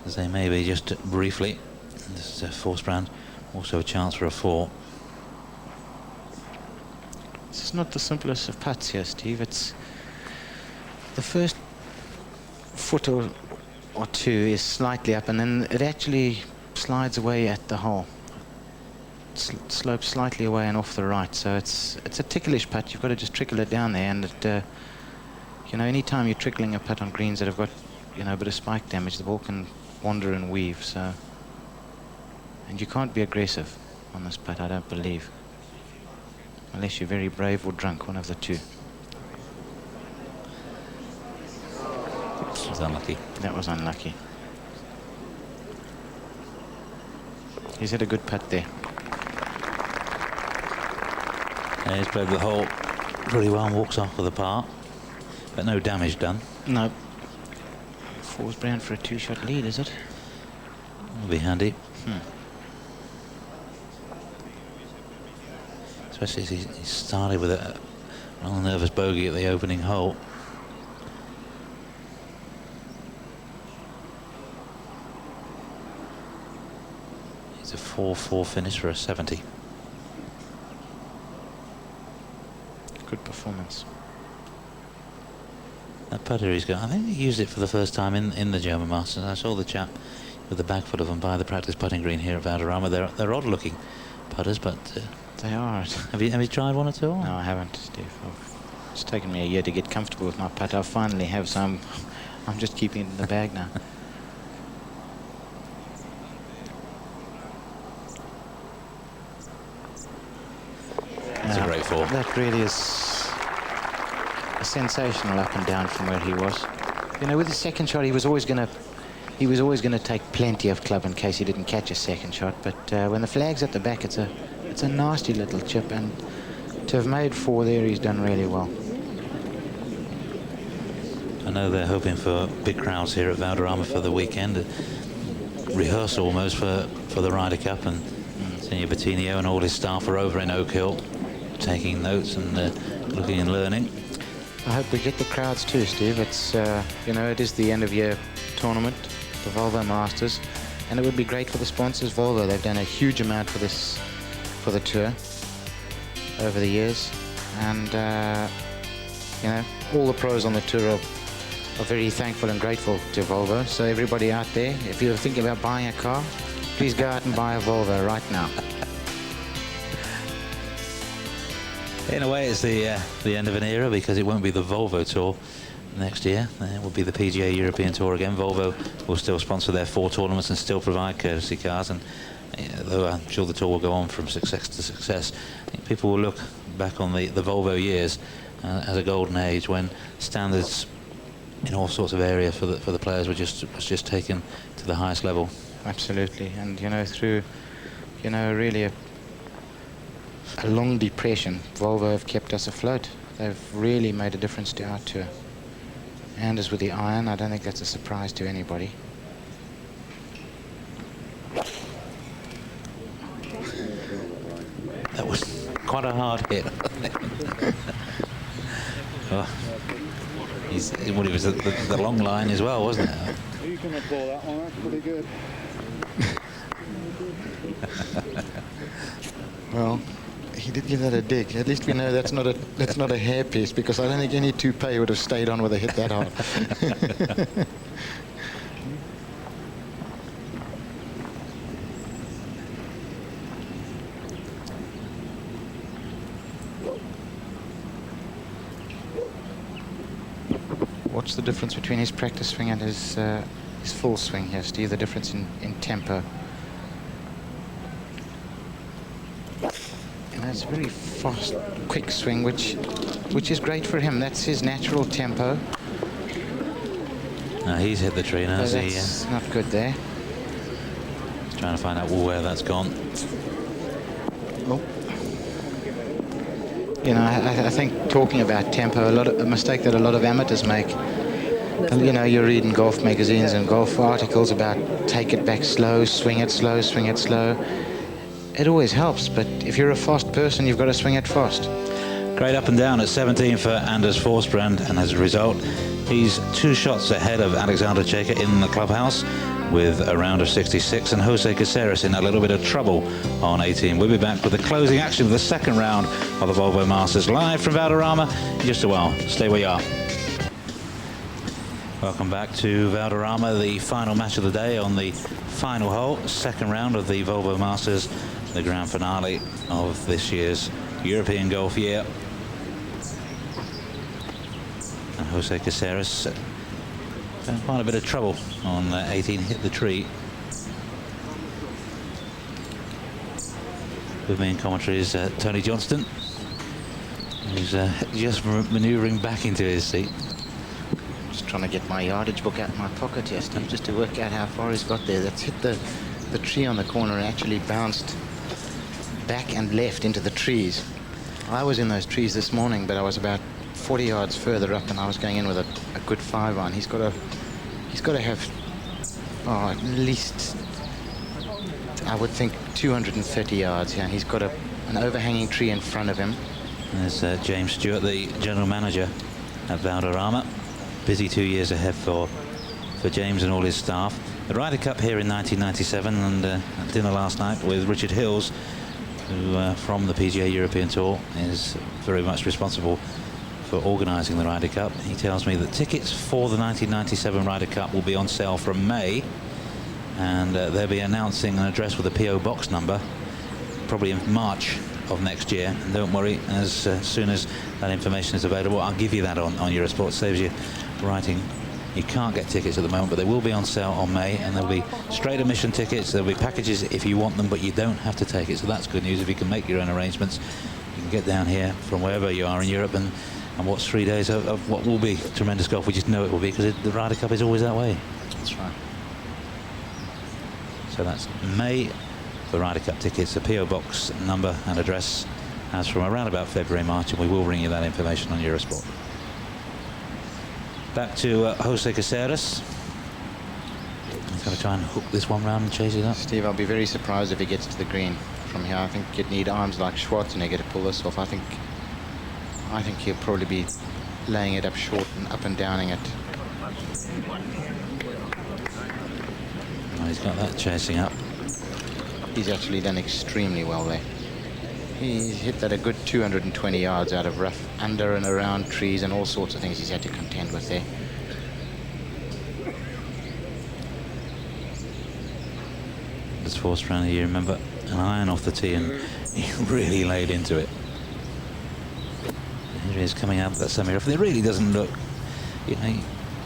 as they may be just briefly. This is a Forsbrand, also a chance for a 4. This is not the simplest of putts here, Steve. It's the first foot or two is slightly up, and then it actually slides away at the hole. Slopes slightly away and off the right, so it's a ticklish putt. You've got to just trickle it down there, and it, any time you're trickling a putt on greens that have got a bit of spike damage, the ball can wander and weave. So, and you can't be aggressive on this putt, I don't believe, unless you're very brave or drunk, one of the two. That was unlucky. That was unlucky. He's had a good putt there. Yeah, he's played the hole pretty well and walks off with a par, but no damage done. No. Forsbrand for a 2-shot lead, is it? That'll be handy. Especially as he started with a rather nervous bogey at the opening hole. It's a 4-4 finish for a 70. Good performance. That putter he's got, I think he used it for the first time in the German Masters. I saw the chap with the back foot of them by the practice putting green here at Valderrama. They're odd looking putters, but they are. Have you tried one at all? No, I haven't, Steve. It's taken me a year to get comfortable with my putt. I finally have, so I'm just keeping it in the bag now. That's a great fall. That really is a sensational up and down from where he was. With his second shot, he was always going to take plenty of club in case he didn't catch a second shot. But when the flag's at the back, it's a nasty little chip, and to have made 4 there, he's done really well. I know they're hoping for big crowds here at Valderrama for the weekend. A rehearsal almost for the Ryder Cup, and Senior Bettinio and all his staff are over in Oak Hill taking notes and looking and learning. I hope we get the crowds too, Steve. It's it is the end of year tournament, the Volvo Masters, and it would be great for the sponsors. Volvo, they've done a huge amount for the tour over the years, and all the pros on the tour are very thankful and grateful to Volvo. So everybody out there, if you're thinking about buying a car, please go out and buy a Volvo right now. In a way, it's the end of an era, because it won't be the Volvo Tour next year. It will be the PGA European Tour again. Volvo will still sponsor their 4 tournaments and still provide courtesy cars, and though I'm sure the tour will go on from success to success, I think people will look back on the Volvo years as a golden age, when standards in all sorts of areas for the players was just taken to the highest level. Absolutely, and through really a long depression, Volvo have kept us afloat. They've really made a difference to our tour. And as with the iron, I don't think that's a surprise to anybody. That was quite a hard hit. Oh, it was the long line as well, wasn't it? You can ball that one, that's pretty good. Well, he did give that a dig. At least we know that's not a hairpiece, because I don't think any toupee would have stayed on with a hit that hard. What's the difference between his practice swing and his full swing here, Steve? The difference in tempo. it's a very fast, quick swing, which is great for him. That's his natural tempo. Now he's hit the tree now. So that's not good there. He's trying to find out where that's gone. Oh. You know, I think talking about tempo, a mistake that a lot of amateurs make. You know, you're reading golf magazines and golf articles about take it back slow, swing it slow, swing it slow. It always helps, but if you're a fast person, you've got to swing it fast. Great up and down at 17 for Anders Forsbrand, and as a result, he's 2 shots ahead of Alexander Cheika in the clubhouse with a round of 66, and Jose Caceres in a little bit of trouble on 18. We'll be back with the closing action of the second round of the Volvo Masters live from Valderrama in just a while. Stay where you are. Welcome back to Valderrama, the final match of the day on the final hole, second round of the Volvo Masters, the grand finale of this year's European golf year. And Jose Caceres found quite a bit of trouble on 18, hit the tree. With me in commentary is Tony Johnston, who's just manoeuvring back into his seat. Just trying to get my yardage book out of my pocket here, Steve, just to work out how far he's got there. That's hit the tree on the corner and actually bounced back and left into the trees. I was in those trees this morning, but I was about 40 yards further up, and I was going in with a good 5-iron. He's got to have at least, I would think, 230 yards here. He's got an overhanging tree in front of him. There's James Stewart, the general manager at Valderrama. Busy 2 years ahead for James and all his staff. The Ryder Cup here in 1997, and at dinner last night with Richard Hills, who from the PGA European Tour is very much responsible for organising the Ryder Cup. He tells me that tickets for the 1997 Ryder Cup will be on sale from May, and they'll be announcing an address with a PO box number probably in March of next year. And don't worry, as soon as that information is available, I'll give you that on Eurosport. Saves you writing. You can't get tickets at the moment, but they will be on sale on May, and there'll be straight admission tickets. There'll be packages if you want them, but you don't have to take it. So that's good news. If you can make your own arrangements, you can get down here from wherever you are in Europe and watch 3 days of what will be tremendous golf. We just know it will be, because the Ryder Cup is always that way. That's right. So that's May for Ryder Cup tickets. The PO box number and address as from around about February, March, and we will bring you that information on Eurosport. Back to Jose Caceres. He's going to try and hook this one round and chase it up. Steve, I'll be very surprised if he gets to the green from here. I think you'd need arms like Schwarzenegger to pull this off. I think he'll probably be laying it up short and up and downing it. Oh, he's got that chasing up. He's actually done extremely well there. He's hit that a good 220 yards out of rough, under and around trees and all sorts of things he's had to contend with there. This fourth round, you remember, an iron off the tee, and he really laid into it. Here he is coming out of that semi-rough. It really doesn't look, you know, he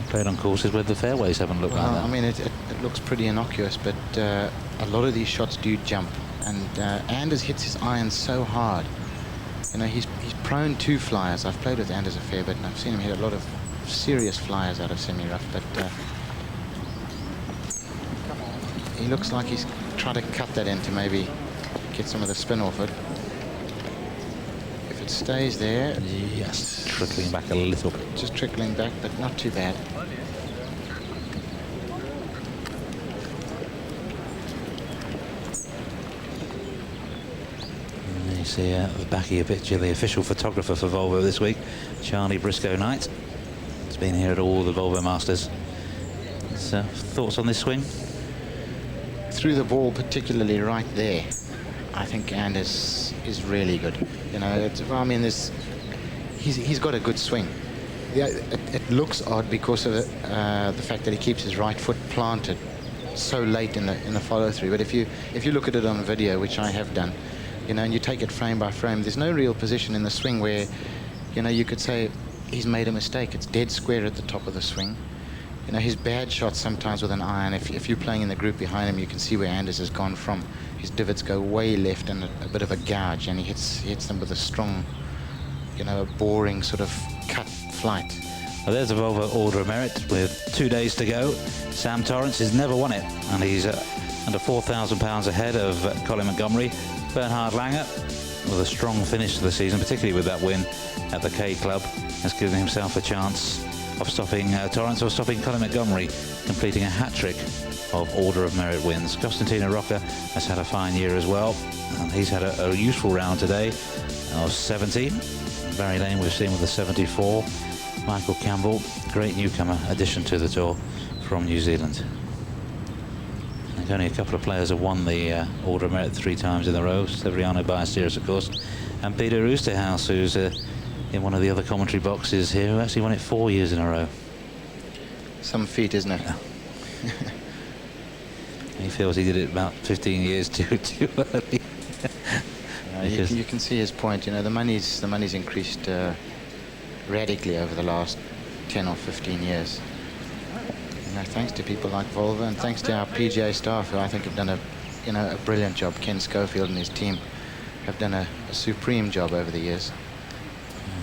played on courses where the fairways haven't looked like that. I mean, it looks pretty innocuous, but a lot of these shots do jump. And Anders hits his iron so hard. You know, he's prone to flyers. I've played with Anders a fair bit, and I've seen him hit a lot of serious flyers out of semi-rough, but he looks like he's trying to cut that in to maybe get some of the spin off it. If it stays there... Yes, trickling back a little bit. Just trickling back, but not too bad. See the back of your picture, the official photographer for Volvo this week, Charlie Briscoe-Knight. He's been here at all the Volvo Masters. So, thoughts on this swing? Through the ball, particularly right there, I think Anders is really good. You know, he's got a good swing. Yeah, it looks odd because of the fact that he keeps his right foot planted so late in the follow through. But if you look at it on video, which I have done, you know, and you take it frame by frame, there's no real position in the swing where, you know, you could say he's made a mistake. It's dead square at the top of the swing. You know, his bad shots sometimes with an iron, if you're playing in the group behind him, you can see where Anders has gone from. his divots go way left and a bit of a gouge, and he hits them with a strong, you know, a boring sort of cut flight. Well, there's a Volvo Order of Merit with 2 days to go. Sam Torrance has never won it, and he's under £4,000 ahead of Colin Montgomery. Bernhard Langer, with a strong finish to the season, particularly with that win at the K Club, has given himself a chance of stopping Torrance or stopping Colin Montgomery, completing a hat-trick of Order of Merit wins. Costantino Rocca has had a fine year as well, and he's had a useful round today of 70. Barry Lane we've seen with the 74. Michael Campbell, great newcomer addition to the tour from New Zealand. There's only a couple of players have won the Order of Merit 3 times in a row. Severiano Ballesteros, of course, and Peter Oosterhuis, who's in one of the other commentary boxes here, who actually won it 4 years in a row. Some feat, isn't it? Yeah. He feels he did it about 15 years too early. You can see his point. You know, the money's increased radically over the last 10 or 15 years. You know, thanks to people like Volvo and thanks to our PGA staff, who I think have done a brilliant job. Ken Schofield and his team have done a supreme job over the years.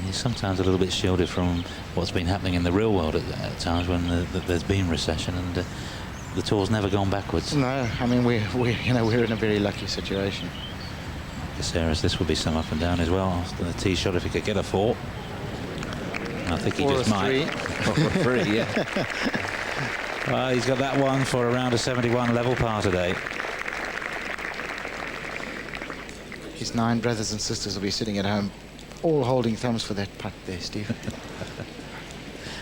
He's sometimes a little bit shielded from what's been happening in the real world at times when there's been recession, and the tour's never gone backwards. No, I mean we're in a very lucky situation. Caceres, this would be some up and down as well. The tee shot, if he could get a 4. I think he just might. Or a 3, yeah. Well, he's got that one for around a 71 level par today. His 9 brothers and sisters will be sitting at home, all holding thumbs for that putt there, Steve. I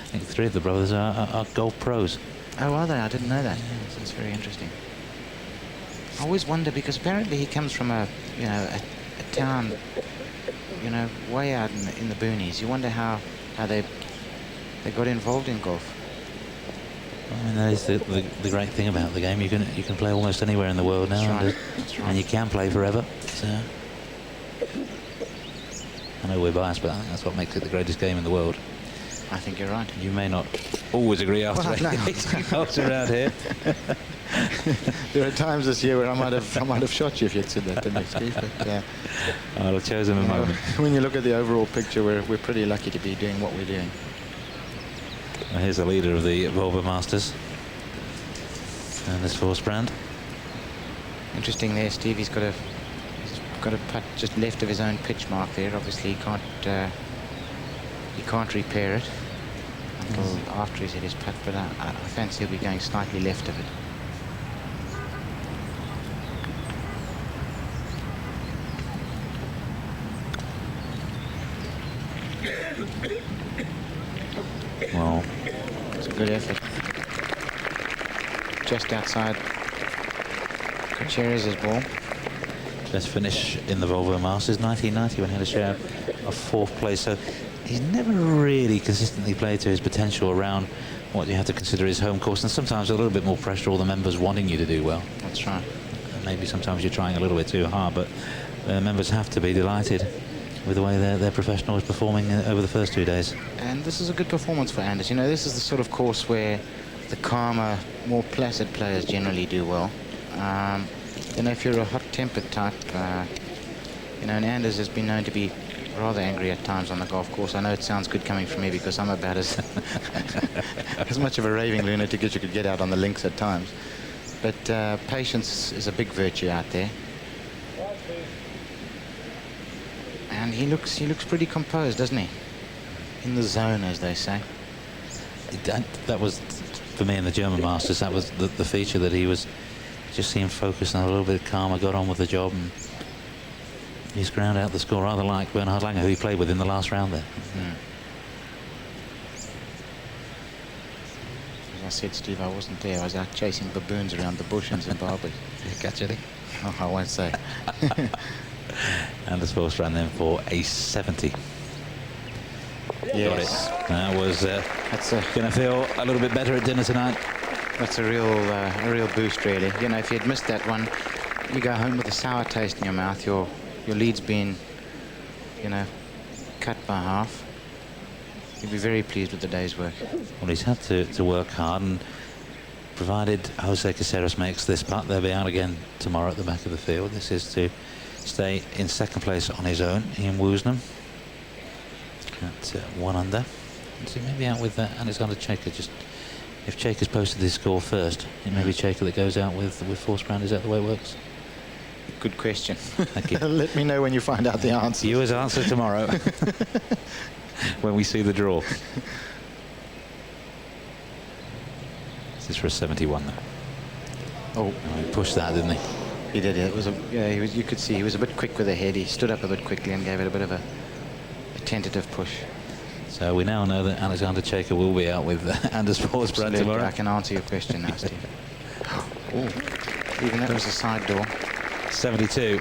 think 3 of the brothers are golf pros. Oh, are they? I didn't know that. Yeah, that's very interesting. I always wonder, because apparently he comes from a town, way out in the boonies. You wonder how they got involved in golf. I mean, that is the great thing about the game. You can play almost anywhere in the world now, That's right. and you can play forever. So I know we're biased, but I think that's what makes it the greatest game in the world. I think you're right. You may not always agree after 18 holes around here. There are times this year where I might have shot you if you'd said that to me, Steve. But, I'll have chosen a moment. When you look at the overall picture, we're pretty lucky to be doing what we're doing. Well, here's the leader of the Volvo Masters, Anders Forsbrand. Interesting there, Steve. He's got a putt just left of his own pitch mark there. Obviously, he can't repair it until after he's hit his putt, but I fancy he'll be going slightly left of it. Well, it's a good effort. Just outside Caceres' ball. best finish in the Volvo Masters 1990 when he had a share of 4th place. So he's never really consistently played to his potential around what you have to consider his home course, and sometimes a little bit more pressure, all the members wanting you to do well. That's right. Maybe sometimes you're trying a little bit too hard, but members have to be delighted with the way their professional is performing over the first 2 days. And this is a good performance for Anders. You know, this is the sort of course where the calmer, more placid players generally do well. You know, if you're a hot-tempered type, and Anders has been known to be rather angry at times on the golf course. I know it sounds good coming from me because I'm about as as much of a raving lunatic as you could get out on the links at times. But patience is a big virtue out there. And he looks pretty composed, doesn't he? In the zone, as they say. That was, for me in the German Masters, that was the feature, that he was just seemed focused and a little bit calmer, got on with the job, and he's ground out the score rather like Bernhard Langer, who he played with in the last round there. As I said, Steve, I wasn't there. I was out chasing baboons around the bush in Zimbabwe. Did you catch anything? Oh, I won't say. Anders Forsbrand then for a 70. Yes. Got it. That was going to feel a little bit better at dinner tonight. That's a real boost, really. You know, if you'd missed that one, you go home with a sour taste in your mouth. Your lead's been, cut by half. You'll be very pleased with the day's work. Well, he's had to work hard, and provided Jose Caceres makes this putt, they'll be out again tomorrow at the back of the field. This is to stay in second place on his own, Ian Woosnam, at 1 under. So he may be out with Alexander Chaker. Just if Chaker's posted his score first, it may be Chaker that goes out with Forsbrand. Is that the way it works? Good question. Thank you. Let me know when you find out the answer. Viewers answer tomorrow when we see the draw. This is for a 71 though. Oh, He pushed that, didn't he? he did. It was you could see he was a bit quick with the head. He stood up a bit quickly and gave it a bit of a tentative push. So we now know that Alexander Chaker will be out with Anders Forsbrand Absolutely, tomorrow. I can answer your question now, Steve. Even that was a side door. 72.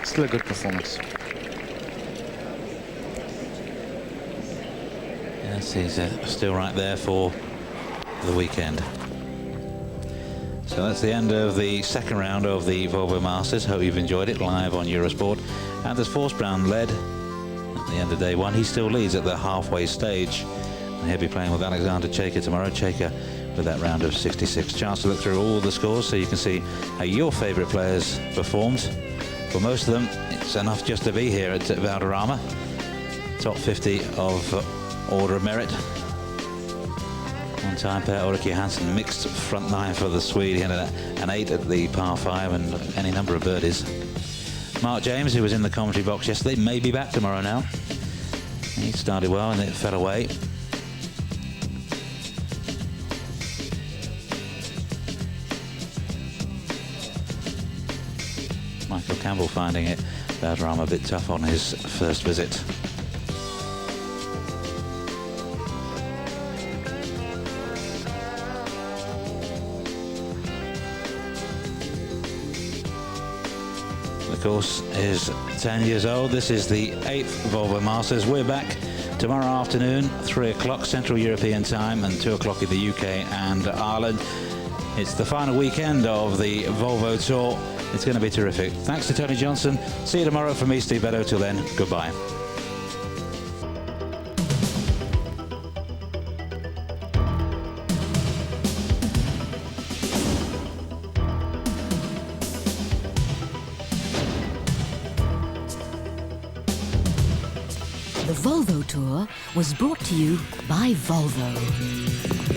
Still a good performance. Yes, he's still right there for the weekend. So that's the end of the second round of the Volvo Masters. Hope you've enjoyed it live on Eurosport. Anders Forsbrand led at the end of day one. He still leads at the halfway stage. And he'll be playing with Alexander Chaker tomorrow. Chaker with that round of 66. Chance to look through all the scores so you can see how your favourite players performed. For most of them, it's enough just to be here at Valderrama. Top 50 of order of merit. One-time pair, Ulrich Johansson, mixed front nine for the Swede. He had an 8 at the par 5 and any number of birdies. Mark James, who was in the commentary box yesterday, may be back tomorrow now. He started well and it fell away. Michael Campbell finding it Valderrama a bit tough on his first visit. The course is 10 years old. This is the 8th Volvo Masters. We're back tomorrow afternoon, 3 o'clock Central European time and 2 o'clock in the UK and Ireland. It's the final weekend of the Volvo Tour. It's going to be terrific. Thanks to Tony Johnson. See you tomorrow from me, Steve Beddoe. Till then, goodbye. The Volvo Tour was brought to you by Volvo.